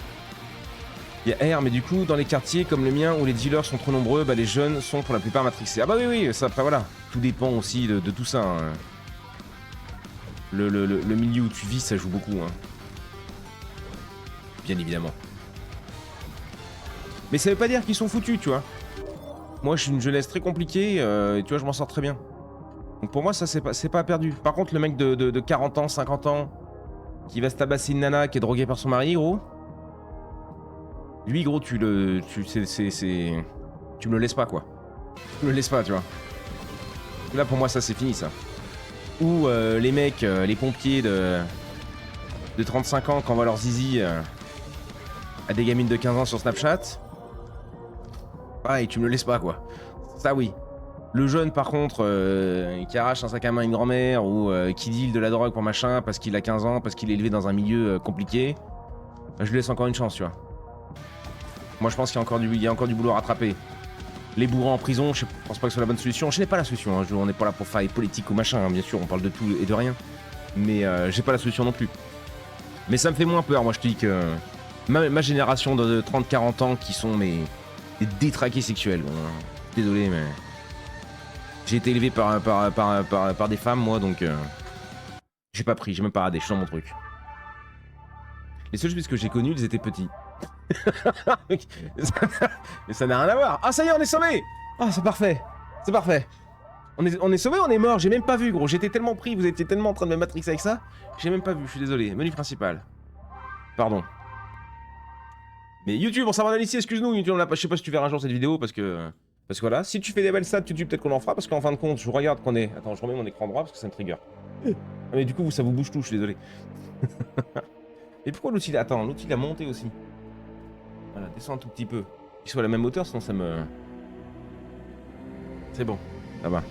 il y a R, mais du coup, dans les quartiers comme le mien où les dealers sont trop nombreux, bah, les jeunes sont pour la plupart matrixés. Ah bah oui, ça, bah, voilà. Tout dépend aussi de tout ça. Hein. Le milieu où tu vis, ça joue beaucoup. Hein. Bien évidemment. Mais ça veut pas dire qu'ils sont foutus, tu vois. Moi, je suis une jeunesse très compliquée, et tu vois, je m'en sors très bien. Donc pour moi, ça, c'est pas perdu. Par contre, le mec de 40 ans, 50 ans, qui va se tabasser une nana qui est droguée par son mari, gros... Lui, gros, tu me le laisses pas, quoi. Tu me le laisses pas, tu vois. Là, pour moi, ça, c'est fini, ça. Ou les mecs, les pompiers de 35 ans qui envoient leur zizi à des gamines de 15 ans sur Snapchat. Pareil, tu me le laisses pas, quoi. Ça, oui. Le jeune, par contre, qui arrache un sac à main à une grand-mère ou qui deal de la drogue pour machin parce qu'il a 15 ans, parce qu'il est élevé dans un milieu compliqué, bah, je lui laisse encore une chance, tu vois. Moi, je pense qu'il y a encore du boulot à rattraper. Les bourrins en prison, je pense pas que ce soit la bonne solution. Je n'ai pas la solution, hein. On n'est pas là pour faire politique ou machin, hein. Bien sûr, on parle de tout et de rien. Mais j'ai pas la solution non plus. Mais ça me fait moins peur, moi je te dis que ma génération de 30-40 ans qui sont des détraqués sexuels. Bon, désolé, mais j'ai été élevé par des femmes, moi, donc j'ai pas pris, j'ai même pas radé, je suis dans mon truc. Les seuls juifs que j'ai connus, ils étaient petits. Mais ça n'a rien à voir. Ah, ça y est, on est sauvés. Ah, c'est parfait. C'est parfait. On est sauvés, on est mort. J'ai même pas vu, gros. J'étais tellement pris, vous étiez tellement en train de me matrixer avec ça. J'ai même pas vu, je suis désolé. Menu principal. Pardon. Mais YouTube, on s'abonne ici, excuse-nous. YouTube, je sais pas si tu verras un jour cette vidéo parce que voilà. Si tu fais des belles stats, YouTube, peut-être qu'on en fera. Parce qu'en fin de compte, je regarde qu'on est. Attends, je remets mon écran droit parce que ça me trigger. Ah, mais du coup, ça vous bouge tout, je suis désolé. Et pourquoi l'outil là? Attends, l'outil a monté aussi. Voilà, descends un tout petit peu. Qu'il soit à la même hauteur, sinon ça me... C'est bon, ça va.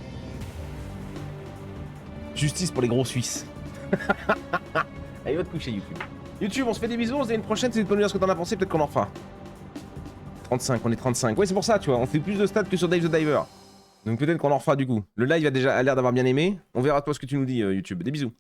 Justice pour les gros Suisses. Allez, va te coucher, YouTube. YouTube, on se fait des bisous, on se dit à une prochaine. Si tu peux nous dire ce que t'en as pensé, peut-être qu'on en fera. 35, on est 35. Ouais, c'est pour ça, tu vois, on fait plus de stats que sur Dave the Diver. Donc peut-être qu'on en refera du coup. Le live a l'air d'avoir bien aimé. On verra toi ce que tu nous dis, YouTube. Des bisous.